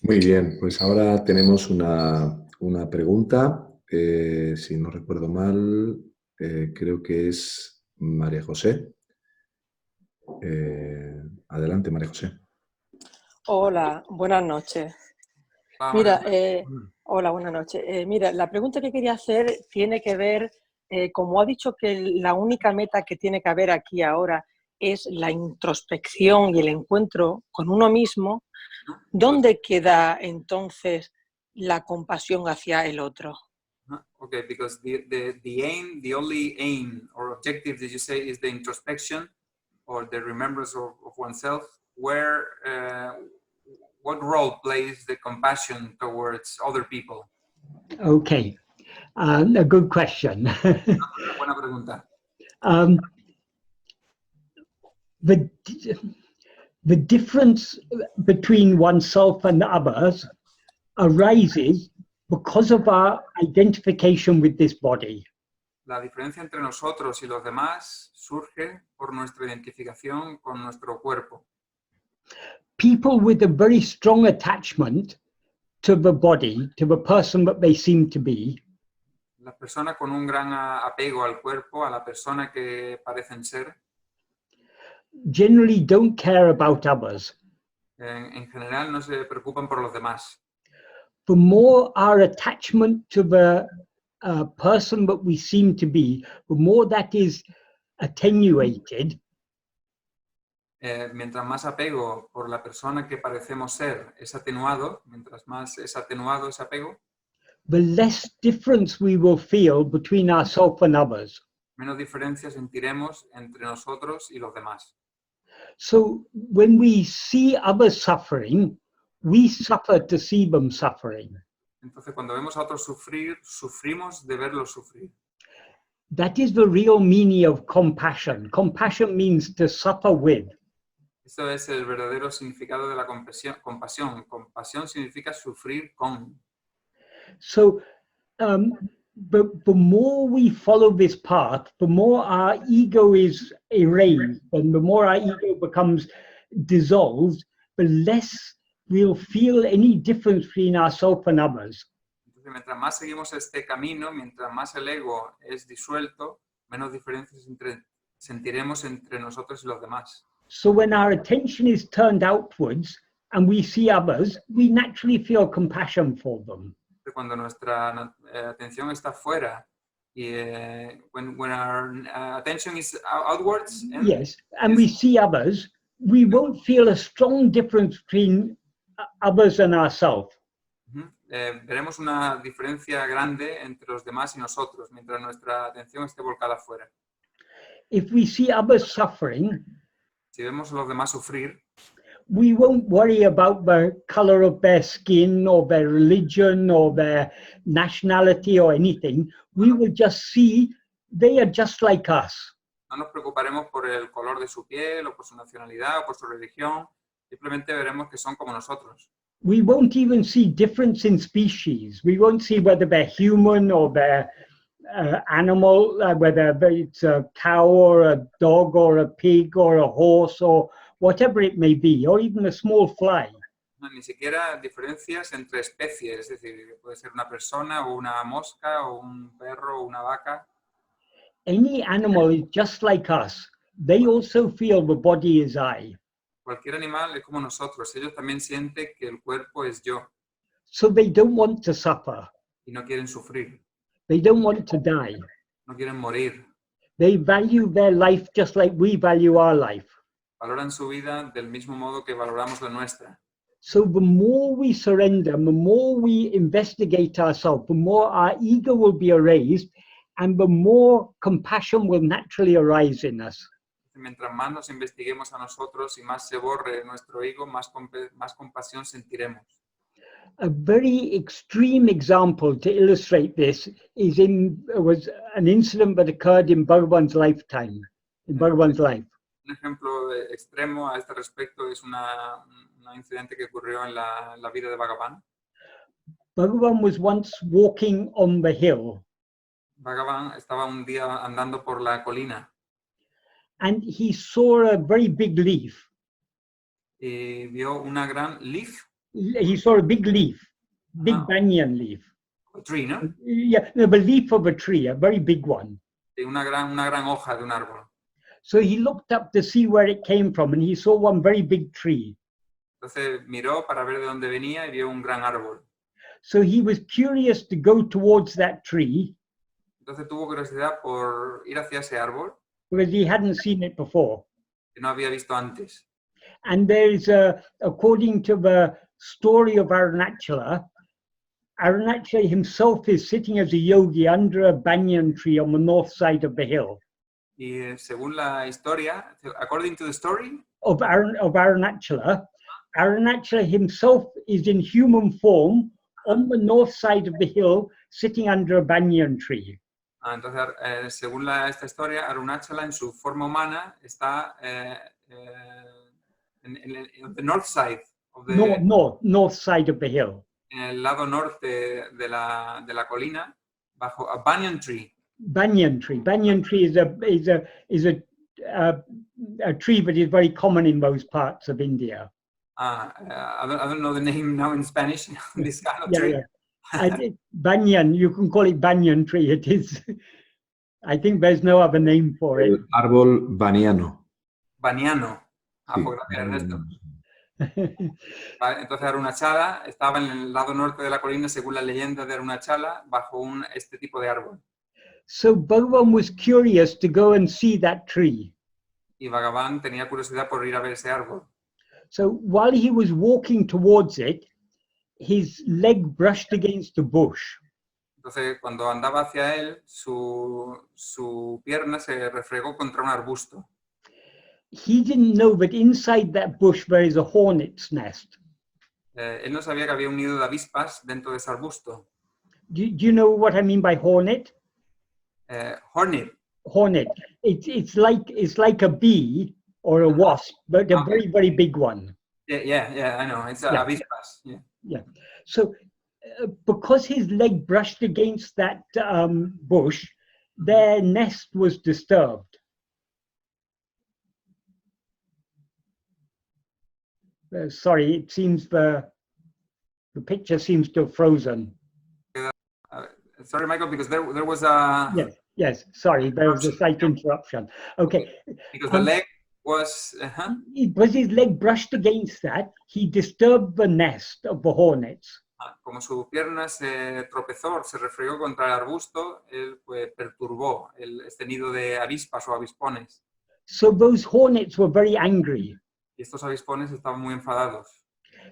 Muy bien, pues ahora tenemos una pregunta, si no recuerdo mal, creo que es María José. Adelante, María José. Hola, buenas noches. Mira, hola, buenas noches. Mira, la pregunta que quería hacer tiene que ver, como ha dicho que la única meta que tiene que haber aquí ahora es la introspección y el encuentro con uno mismo, ¿dónde queda entonces la compasión hacia el otro? Okay, because the only aim or objective that you say is the introspection or the remembrance of oneself. Where, what role plays the compassion towards other people? Okay, a good question. Buena pregunta. The difference between oneself and others arises because of our identification with this body. La diferencia entre nosotros y los demás surge por nuestra identificación con nuestro cuerpo. People with a very strong attachment to the body, to the person that they seem to be, La persona con un gran apego al cuerpo, a la persona que parecen ser, generally don't care about others. en general no se preocupan por los demás. The more our attachment to the person that we seem to be, the more that is attenuated, Mientras más apego por la persona que parecemos ser es atenuado, mientras más es atenuado ese apego, the less difference we will feel between ourselves and others. menos diferencia sentiremos entre nosotros y los demás. So when we see others suffering, we suffer to see them suffering. Entonces, cuando vemos a otros sufrir, sufrimos de verlos sufrir. That is the real meaning of compassion. Compassion means to suffer with. Esto es el verdadero significado de la compasión. Compasión significa sufrir con. So, the more we follow this path, the more our ego is erased, and the more our ego becomes dissolved, the less we'll feel any difference between ourselves and others. Entonces, mientras más seguimos este camino, mientras más el ego es disuelto, menos diferencias sentiremos entre nosotros y los demás. So when our attention is turned outwards and we see others, we naturally feel compassion for them. Cuando nuestra atención está fuera y when our attention is outwards, Yes, and we see others, we won't feel a strong difference between others and ourselves. Veremos una diferencia grande entre los demás y nosotros, mientras nuestra atención esté volcada afuera. If we see others suffering, si vemos a los demás sufrir, we won't worry about the color of their skin or their religion or their nationality or anything. We will just see they are just like us. No nos preocuparemos por el color de su piel o por su nacionalidad o por su religión. Simplemente veremos que son como nosotros. We won't even see difference in species. We won't see whether they're human or they're animal, whether it's a cow or a dog or a pig or a horse or whatever it may be, or even a small fly. No, ni siquiera diferencias entre especies, es decir, puede ser una persona o una mosca o un perro o una vaca. Any animal is just like us. They also feel the body is I. Cualquier animal es como nosotros. Ellos también sienten que el cuerpo es yo. So they don't want to suffer. Y no quieren sufrir. They don't want to die. No quieren morir. They value their life just like we value our life. Valoran su vida del mismo modo que valoramos la nuestra. So the more we surrender, the more we investigate ourselves, the more our ego will be erased and the more compassion will naturally arise in us. Mientras más nos investiguemos a nosotros y más se borre nuestro ego, más compasión sentiremos. A very extreme example to illustrate this was an incident that occurred in Bhagavan's lifetime, in Bhagavan's life. Un ejemplo extremo a este respecto es un incidente que ocurrió en la vida de Bhagavan. Bhagavan was once walking on the hill. Bhagavan estaba un día andando por la colina. And he saw a very big leaf. Y vio una gran leaf. He saw a big leaf, big banyan leaf. A tree, ¿no? Yeah, the leaf of a tree, a very big one. Una gran hoja de un árbol. So he looked up to see where it came from, and he saw one very big tree. Entonces miró para ver de dónde venía y vio un gran árbol. So he was curious to go towards that tree. Entonces tuvo curiosidad por ir hacia ese árbol. Because he hadn't seen it before. Que no había visto antes. And there is according to the story of Arunachala, Arunachala himself is sitting as a yogi under a banyan tree on the north side of the hill. Y según la historia, according to the story of Arunachala, Arunachala himself is in human form on the north side of the hill, sitting under a banyan tree. Entonces, según esta historia, Arunachala en su forma humana está en the north side of the north side of the hill. En el lado norte de la colina, bajo a banyan tree. Banyan tree. Banyan tree is a tree that is very common in those parts of India. I don't know the name now in Spanish. This kind of tree. Yeah. Banyan, you can call it banyan tree. It is. I think there's no other name for it. El árbol baniano. Baniano. Sí, pues gracias, Ernesto. Vale, entonces Arunachala estaba en el lado norte de la colina, según la leyenda de Arunachala, bajo este tipo de árbol. So Bhagavan was curious to go and see that tree. Y Bhagavan tenía curiosidad por ir a ver ese árbol. So while he was walking towards it, his leg brushed against a bush. Entonces, cuando andaba hacia él, su pierna se refregó contra un arbusto. He didn't know that inside that bush there is a hornet's nest. Él no sabía que había un nido de avispas dentro de ese arbusto. Do you know what I mean by hornet? Hornet. Hornet. It's like a bee or a wasp, but a very, very big one. Yeah, I know. It's Yeah. avispas. Yeah. Yeah. So because his leg brushed against that bush, their nest was disturbed. Sorry, it seems the picture seems to have frozen. Sorry, Michael, because there was a... Yes, sorry, there was a slight interruption. Okay. Because the leg was... Because his leg brushed against that, he disturbed the nest of the hornets. Como su pierna se tropezó, se refregó contra el arbusto, él pues, perturbó este nido de avispas o avispones. So those hornets were very angry. Y estos avispones estaban muy enfadados.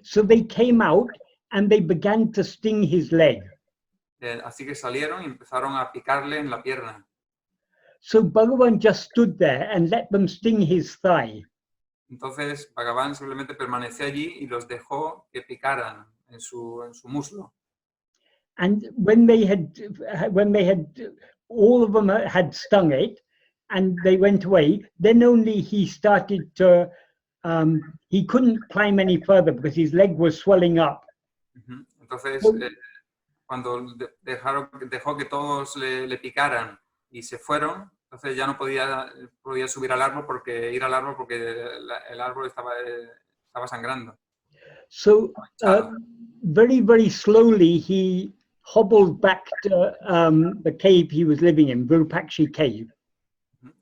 So they came out and they began to sting his leg. Así que salieron y empezaron a picarle en la pierna. So Bhagavan just stood there and let them sting his thigh. Entonces Bhagavan simplemente permaneció allí y los dejó que picaran en su muslo. And when they had all of them had stung it and they went away, then only he started to he couldn't climb any further because his leg was swelling up. Entonces cuando dejó que todos le picaran y se fueron, entonces ya no podía subir al árbol porque el árbol estaba sangrando. So very, very slowly he hobbled back to the cave he was living in, Virupakshi cave.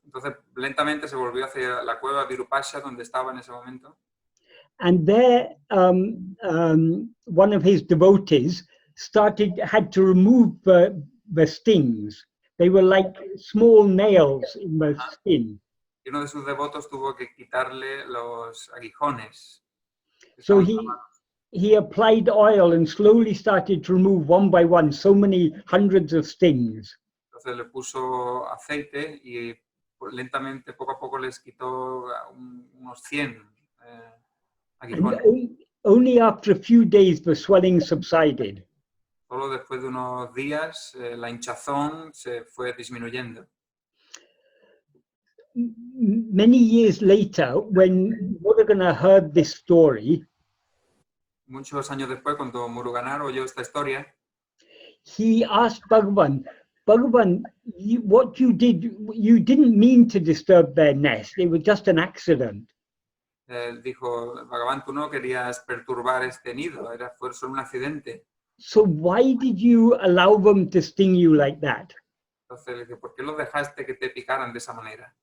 Entonces lentamente se volvió hacia la cueva Virupaksha donde estaba en ese momento. And there one of his devotees had to remove the stings. They were like small nails in the skin. Y uno de sus devotos tuvo que quitarle los aguijones. So he applied oil and slowly started to remove one by one so many hundreds of stings. Entonces le puso aceite y lentamente, poco a poco, les quitó unos 100 aguijones. And only after a few days the swelling subsided. Solo después de unos días la hinchazón se fue disminuyendo. Many years later, when Muruganar heard this story, muchos años después, cuando Muruganar oyó esta historia, he asked Bhagavan, what you did, you didn't mean to disturb their nest, it was just an accident. Dijo, Bhagavan, tú no querías perturbar este nido, fue solo un accidente. So why did you allow them to sting you like that? Entonces le dije, ¿por qué los dejaste que te picaran de esa manera?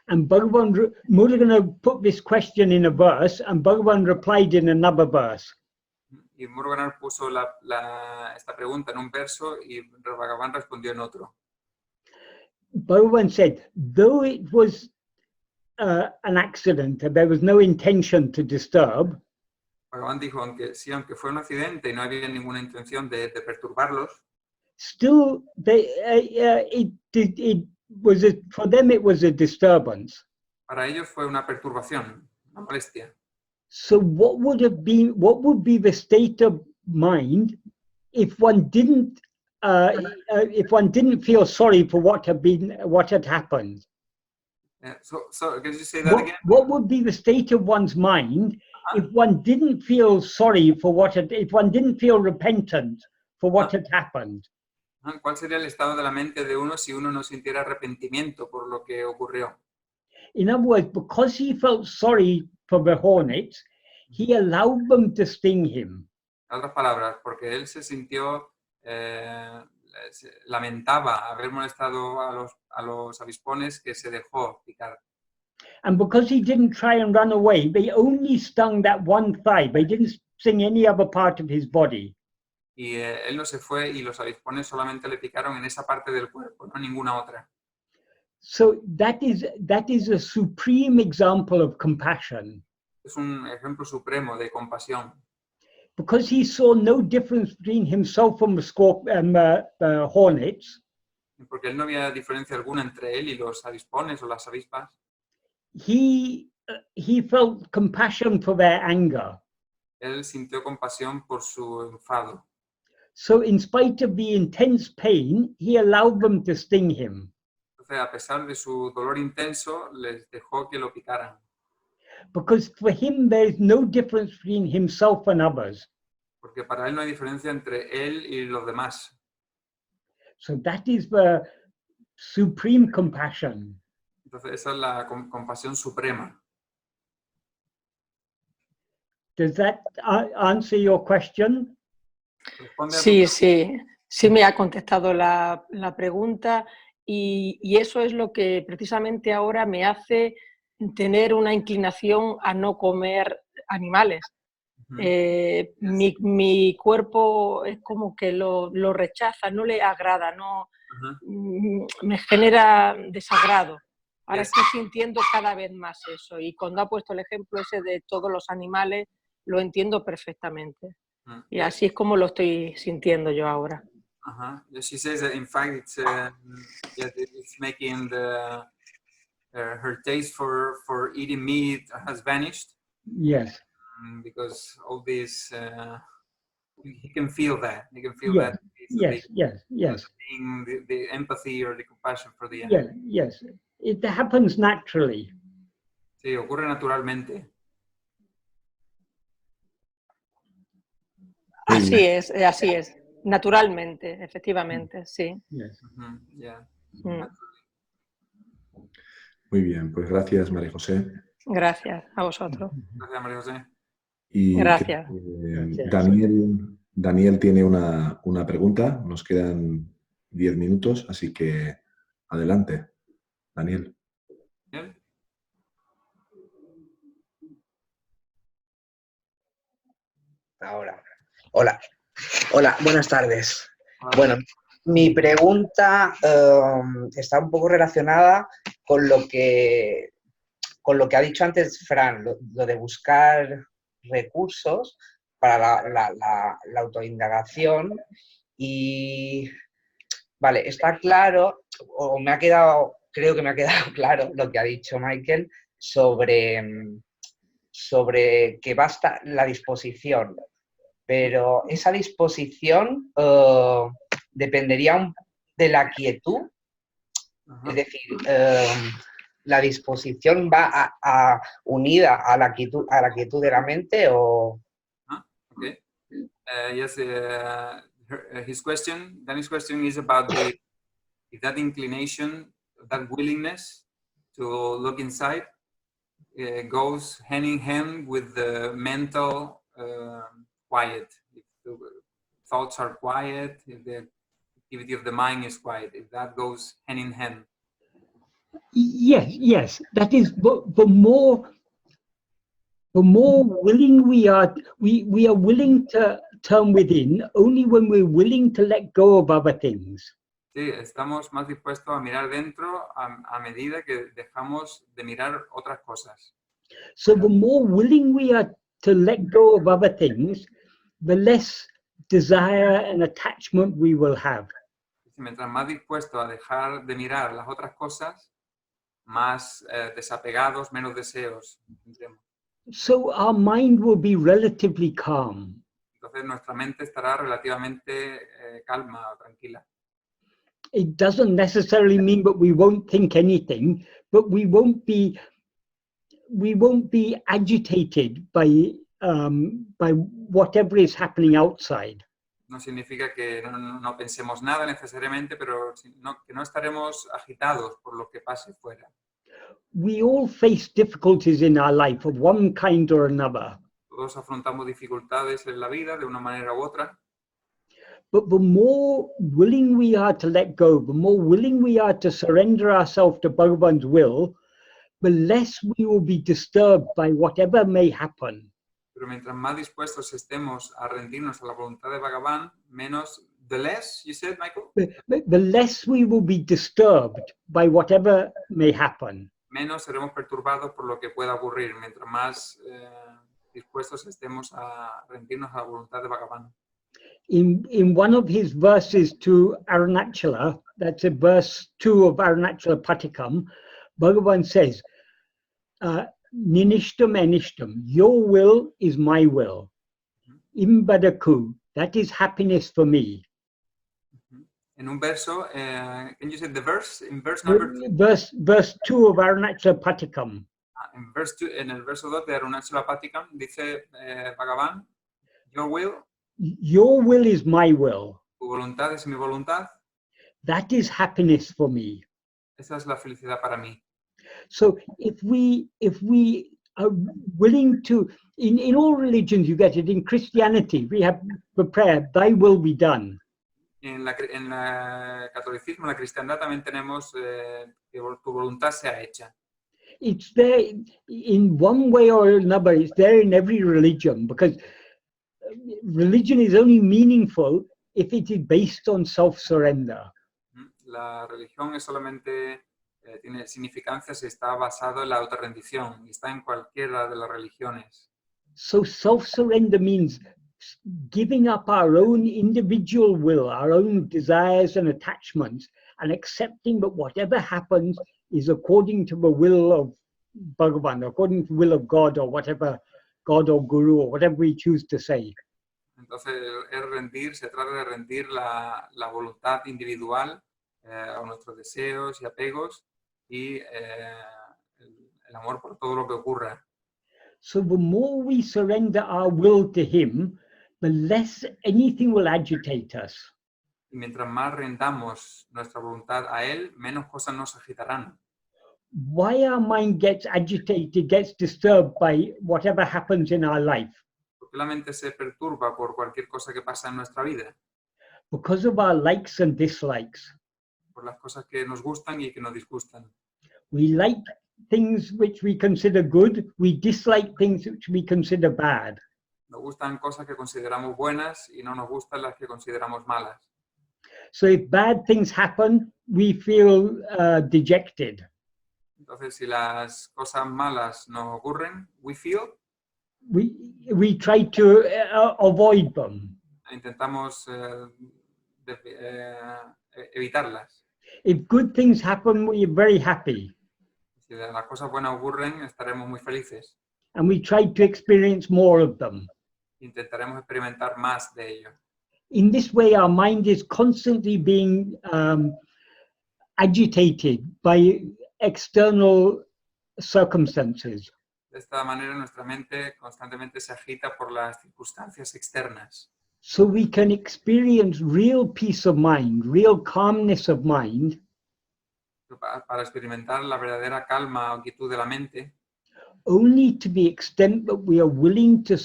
And Muruganar put this question in a verse, and Bhagavan replied in another verse. Y Muruganar puso esta pregunta en un verso y Bhagavan respondió en otro. Bhagavan said, though it was an accident, there was no intention to disturb. Bhagavan dijo, aunque fue un accidente y no había ninguna intención de perturbarlos, still for them it was a disturbance. Para ellos fue una perturbación, una molestia. So what would be the state of mind if one didn't feel sorry for what had happened? So can you say that again? What would be the state of one's mind if one didn't feel sorry for if one didn't feel repentant for what had happened? ¿Cuál sería el estado de la mente de uno si uno no sintiera arrepentimiento por lo que ocurrió? In other words, because he felt sorry for the hornets, he allowed them to sting him. En otras palabras, porque él se sintió, lamentaba haber molestado a los avispones que se dejó picar. And because he didn't try and run away, they only stung that one thigh. They didn't sting any other part of his body. Y él no se fue y los avispones solamente le picaron en esa parte del cuerpo, no ninguna otra. So that is a supreme example of compassion. Es un ejemplo supremo de compasión. Because he saw no difference between himself and the hornets. Porque él no había diferencia alguna entre él y los avispones o las avispas. He felt compassion for their anger. él sintió compasión por su enfado. So in spite of the intense pain, he allowed them to sting him. Entonces, a pesar de su dolor intenso, les dejó que lo picaran. Because for him, there is no difference between himself and others. Porque para él no hay diferencia entre él y los demás. So that is the supreme compassion. Entonces, esa es la compasión suprema. Does that answer your question? ¿Responde a tu Sí, sí, sí me ha contestado la pregunta y eso es lo que precisamente ahora me hace tener una inclinación a no comer animales. Mi cuerpo es como que lo rechaza, no le agrada, no me genera desagrado. Ahora estoy sintiendo cada vez más eso y cuando ha puesto el ejemplo ese de todos los animales, lo entiendo perfectamente. Y así es como lo estoy sintiendo yo ahora. She says that in fact it's making her taste for eating meat has vanished. Yes. Because all this, he can feel that. He can feel Yes. that. Yes. The empathy or the compassion for the Yeah, animal. yes. It happens naturally. Sí, ocurre naturalmente. Así es. Naturalmente, efectivamente, sí. Yes. Yeah. Muy bien, pues gracias, María José. Gracias a vosotros. Gracias, María José. Y Gracias. Daniel tiene una pregunta. Nos quedan 10 minutos, así que adelante, Daniel. ¿Bien? Ahora. Hola, buenas tardes. Bueno, mi pregunta está un poco relacionada con lo que ha dicho antes Fran, lo de buscar recursos para la autoindagación. Y vale, está claro, o creo que me ha quedado claro lo que ha dicho Michael sobre que basta la disposición. Pero esa disposición dependería de la quietud. Es decir, la disposición va unida a la quietud de la mente o... Okay. Yes, Danny's question is about if that inclination, that willingness to look inside goes hand in hand with the mental quiet. If the thoughts are quiet, if the activity of the mind is quiet, if that goes hand in hand. Yes. That is, the more willing we are willing to turn within only when we're willing to let go of other things. Sí, estamos más dispuestos a mirar dentro a medida que dejamos de mirar otras cosas. So the more willing we are to let go of other things, the less desire and attachment we will have. Mientras más dispuestos a dejar de mirar las otras cosas, más desapegados, menos deseos tendremos. So our mind will be relatively calm. Entonces nuestra mente estará relativamente calma o tranquila. It doesn't necessarily mean that we won't think anything, but we won't be agitated by whatever is happening outside. No significa que no pensemos nada necesariamente, pero que no estaremos agitados por lo que pase fuera. We all face difficulties in our life of one kind or another. Todos afrontamos dificultades en la vida de una manera u otra. But the more willing we are to let go, the more willing we are to surrender ourselves to Bhagavan's will, the less we will be disturbed by whatever may happen. Pero mientras más dispuestos estemos a rendirnos a la voluntad de Bhagavan, the less, you said, Michael? The less we will be disturbed by whatever may happen. Menos seremos perturbados por lo que pueda ocurrir, mientras más dispuestos estemos a rendirnos a la voluntad de Bhagavan. In one of his verses to Arunachala, that's verse 2 of Arunachala Patikam, Bhagavan says, Ninishtam Anishtam, your will is my will. imbadaku. That is happiness for me. En un verso, can you say the verse? In verse number 2. Verse 2 of Arunachal Patikam. En el verso 2 de Arunachal Patikam dice Bhagavan, Your will is my will. Tu voluntad es mi voluntad. That is happiness for me. Esa es la felicidad para mí. So if we are willing to, in all religions you get it, in Christianity we have the prayer, thy will be done. En el catolicismo, en la cristiandad también tenemos que tu voluntad sea hecha. It's there in one way or another, it's there in every religion, because religion is only meaningful if it is based on self-surrender. La religión es solamente tiene significancia si está basado en la autorrendición y está en cualquiera de las religiones. So self-surrender means giving up our own individual will, our own desires and attachments, and accepting that whatever happens is according to the will of Bhagavan, according to the will of God, or whatever God or Guru, or whatever we choose to say. Entonces se trata de rendir la voluntad individual a nuestros deseos y apegos y el amor por todo lo que ocurra. So the more we surrender our will to Him, the less anything will agitate us. Y mientras más rendamos nuestra voluntad a Él, menos cosas nos agitarán. Why our mind gets agitated, gets disturbed by whatever happens in our life? Porque la mente se perturba por cualquier cosa que pasa en nuestra vida. Because of our likes and dislikes. Por las cosas que nos gustan y que nos disgustan. We like things which we consider good, we dislike things which we consider bad. Nos gustan cosas que consideramos buenas y no nos gustan las que consideramos malas. So if bad things happen, we feel dejected. Entonces, si las cosas malas nos ocurren, we try to avoid them. Intentamos evitarlas. If good things happen, we are very happy. Si las cosas buenas ocurren, estaremos muy felices. And we try to experience more of them. Intentaremos experimentar más de ello. In this way, our mind is constantly being agitated by external circumstances. De esta manera, nuestra mente constantemente se agita por las circunstancias externas. So we can experience real peace of mind, real calmness of mind. Para experimentar la verdadera calma o quietud de la mente. Only to the extent that we are willing to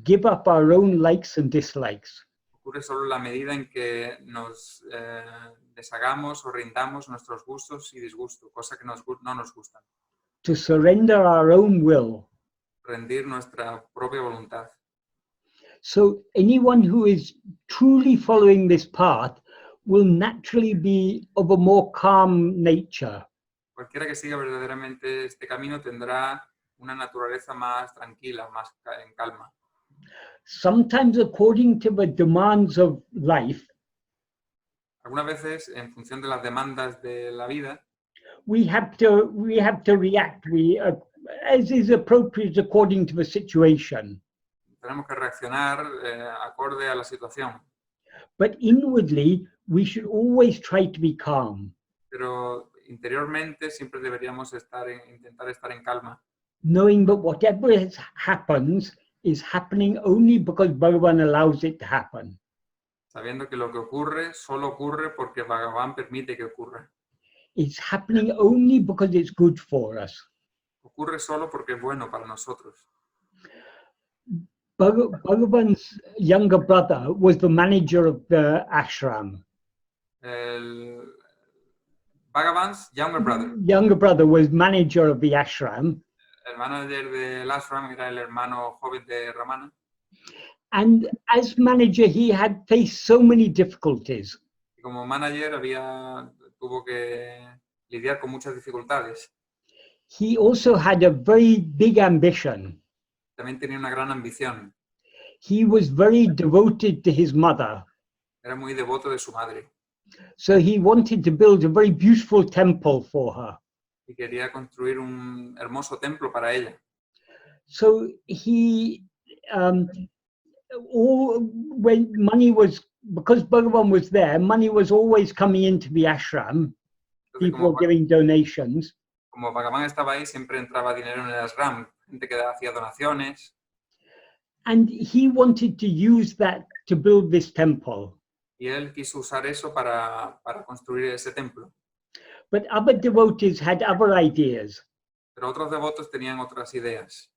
give up our own likes and dislikes. Ocurre solo en la medida en que nos deshagamos o rindamos nuestros gustos y disgustos, cosas que no nos gustan. To surrender our own will. Rendir nuestra propia voluntad. So anyone who is truly following this path will naturally be of a more calm nature. Cualquiera que siga verdaderamente este camino tendrá una naturaleza más tranquila, más en calma. Sometimes according to the demands of life, algunas veces en función de las demandas de la vida, we have to react as is appropriate according to the situation. Tenemos que reaccionar acorde a la situación. But inwardly, we should always try to be calm. Pero interiormente siempre deberíamos intentar estar en calma. Knowing that whatever happens is happening only because Bhagavan allows it to happen. Sabiendo que lo que ocurre solo ocurre porque Bhagavan permite que ocurra. It's happening only because it's good for us. Ocurre solo porque es bueno para nosotros. Bhagavan's younger brother was the manager of the ashram. Bhagavan's younger brother was manager of the ashram. El manager del ashram era el hermano joven de Ramana. And as manager, he had faced so many difficulties. Y como manager tuvo que lidiar con muchas dificultades. He also had a very big ambition. También tenía una gran ambición. He was very devoted to his mother. Era muy devoto de su madre. So he wanted to build a very beautiful temple for her. Y quería construir un hermoso templo para ella. So he, when money was, because Bhagavan was there, money was always coming into the ashram. People were giving donations. Como Bhagavan estaba ahí, siempre entraba dinero en el ashram, gente que hacía donaciones. And he wanted to use that to build this temple. Y él quiso usar eso para construir ese templo. But other devotees had other ideas. Pero otros devotos tenían otras ideas.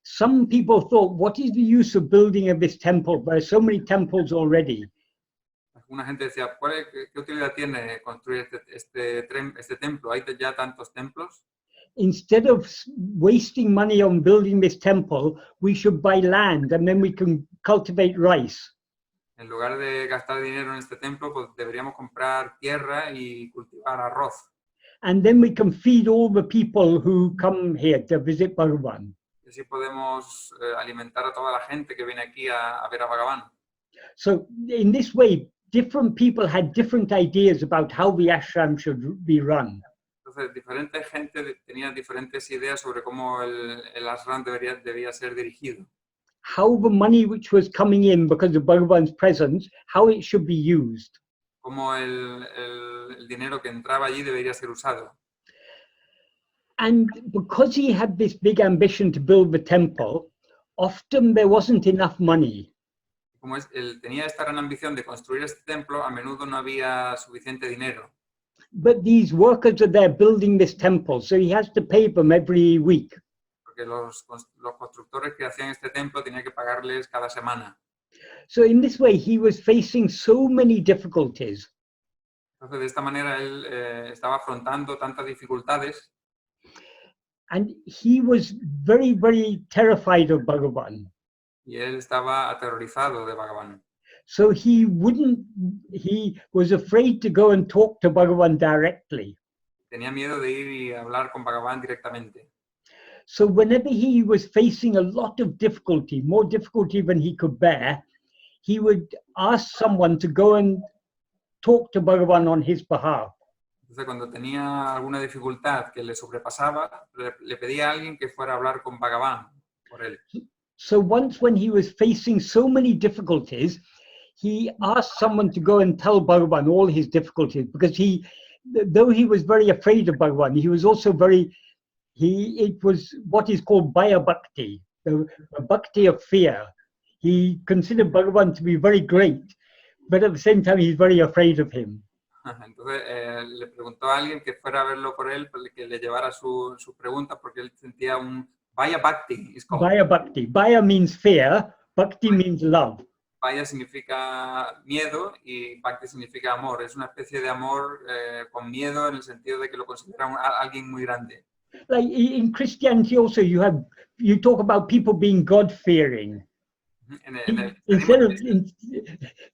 Some people thought, what is the use of building of this temple? There are so many temples already. Alguna gente decía, ¿qué utilidad tiene construir este templo? ¿Hay ya tantos templos? Instead of wasting money on building this temple, we should buy land and then we can cultivate rice. En lugar de gastar dinero en este templo, pues deberíamos comprar tierra y cultivar arroz. And then we can feed all the people who come here to visit Bhagavan. Y así podemos alimentar a toda la gente que viene aquí a ver a Bhagavan. So in this way, different people had different ideas about how the ashram should be run. Entonces, diferente gente tenía diferentes ideas sobre cómo el ashram debía ser dirigido. How the money which was coming in because of Bhagavan's presence, how it should be used. Cómo el dinero que entraba allí debería ser usado. And because he had this big ambition to build the temple, often there wasn't enough money. Como él tenía esta gran ambición de construir este templo, a menudo no había suficiente dinero. But these workers are there building this temple, so he has to pay them every week. Porque los constructores que hacían este templo tenía que pagarles cada semana. So in this way, he was facing so many difficulties. Entonces, de esta manera, él estaba afrontando tantas dificultades. And he was very, very terrified of Bhagavan. Y él estaba aterrorizado de Bhagavan. So he was afraid to go and talk to Bhagavan directly. Tenía miedo de ir y hablar con Bhagavan directamente. So whenever he was facing a lot of difficulty, more difficulty than he could bear, he would ask someone to go and talk to Bhagavan on his behalf. Entonces, cuando tenía alguna dificultad que le sobrepasaba, le pedía a alguien que fuera a hablar con Bhagavan por él. So once when he was facing so many difficulties, he asked someone to go and tell Bhagavan all his difficulties, because though he was very afraid of Bhagavan, he was also it was what is called Bhaya Bhakti, the bhakti of fear. He considered Bhagavan to be very great, but at the same time he's very afraid of him. Entonces le preguntó a alguien que fuera a verlo por él, que le llevara su pregunta, porque él sentía un Bhaya Bhakti. Bhaya Bhakti. Bhaya means fear, Bhakti means love. Bhaya significa miedo y Bhakti significa amor. Es una especie de amor con miedo, en el sentido de que lo considera alguien muy grande. Like in Christianity also, you talk about people being God-fearing. Instead of,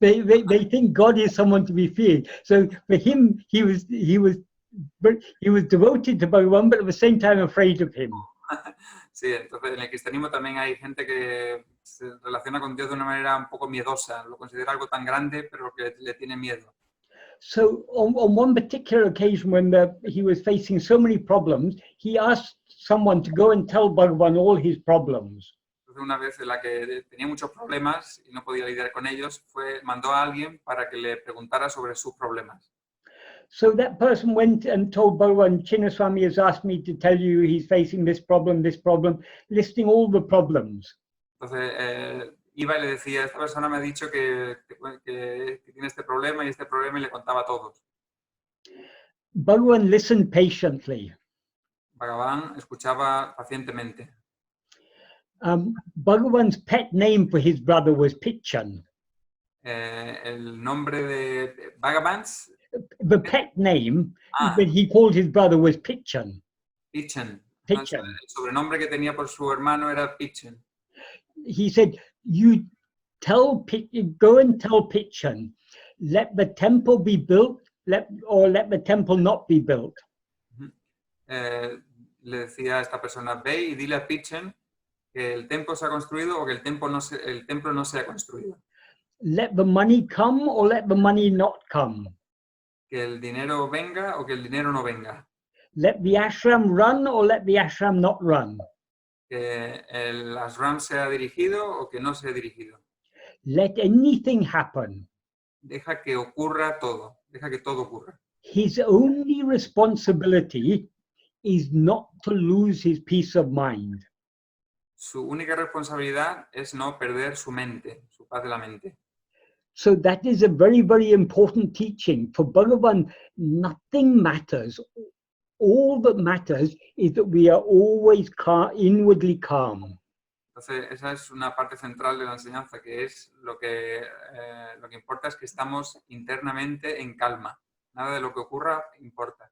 they think God is someone to be feared. So for him, he was devoted to Bhagavan, but at the same time afraid of him. Sí, entonces en el cristianismo también hay gente que se relaciona con Dios de una manera un poco miedosa, lo considera algo tan grande, pero que le tiene miedo. So on one particular occasion when he was facing so many problems, he asked someone to go and tell Bhagavan all his problems. Entonces una vez en la que tenía muchos problemas y no podía lidiar con ellos, mandó a alguien para que le preguntara sobre sus problemas. So that person went and told Bhagavan, Chinnaswami has asked me to tell you he's facing this problem, listing all the problems. Entonces iba y le decía, esta persona me ha dicho que tiene este problema y le contaba todos. Bhagavan listened patiently. Bhagavan escuchaba pacientemente. Bhagavan's pet name for his brother was Pichan. El nombre de Bhagavan's? The pet name that he called his brother was Pichan. Pichan. Pichan. El sobrenombre que tenía por su hermano era Pichan. He said, you go and tell Pichan, let the temple be built, or let the temple not be built. Le decía a esta persona, ve y dile a Pichan que el templo se ha construido o que el templo no se ha construido. Let the money come or let the money not come. Que el dinero venga o que el dinero no venga. Let the ashram run or let the ashram not run. Que el ashram sea dirigido o que no sea dirigido. let anything happen. Deja que ocurra todo, deja que todo ocurra. His only responsibility is not to lose his peace of mind. Su única responsabilidad es no perder su mente, su paz de la mente. So that is a very, very important teaching. For Bhagavan, nothing matters. All that matters is that we are always inwardly calm. Entonces, esa es una parte central de la enseñanza, que es lo que importa es que estamos internamente en calma. Nada de lo que ocurra importa.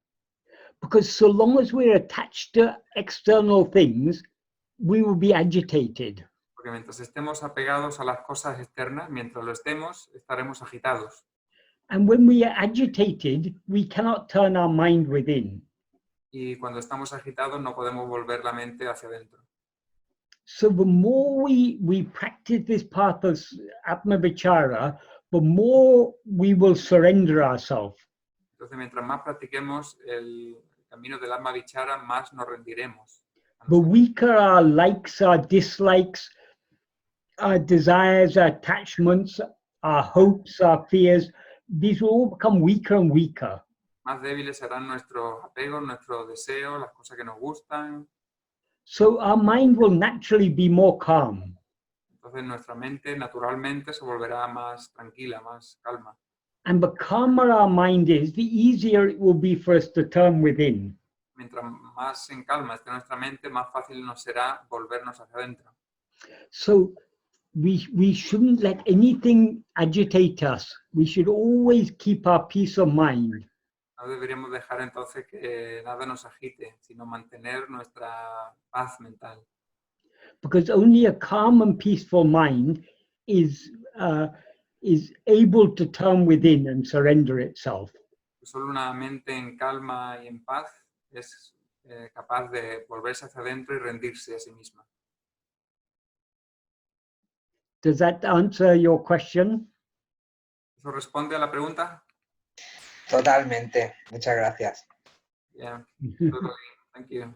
Because so long as we're attached to external things, we will be agitated. Porque mientras estemos apegados a las cosas externas, mientras lo estemos, estaremos agitados. And when we are agitated, we cannot turn our mind within. Y cuando estamos agitados no podemos volver la mente hacia adentro. So the more we practice this path of Atma-vichara, the more we will surrender ourselves. Entonces, mientras más practiquemos el camino del Atma-vichara, más nos rendiremos. The weaker our likes, our dislikes, our desires, our attachments, our hopes, our fears, these will all become weaker and weaker. Más débiles serán nuestros apegos, nuestros deseos, las cosas que nos gustan. So our mind will naturally be more calm. Entonces nuestra mente naturalmente se volverá más tranquila, más calma. And the calmer our mind is, the easier it will be for us to turn within. Mientras más en calma esté nuestra mente, más fácil nos será volvernos hacia adentro. So we shouldn't let anything agitate us. We should always keep our peace of mind. No deberíamos dejar entonces que nada nos agite, sino mantener nuestra paz mental. Because only a calm and peaceful mind is able to turn within and surrender itself. Solo una mente en calma y en paz es capaz de volverse hacia adentro y rendirse a sí misma. Does that answer your question? ¿Eso responde a la pregunta? Totalmente. Muchas gracias. Yeah, totally. Thank you.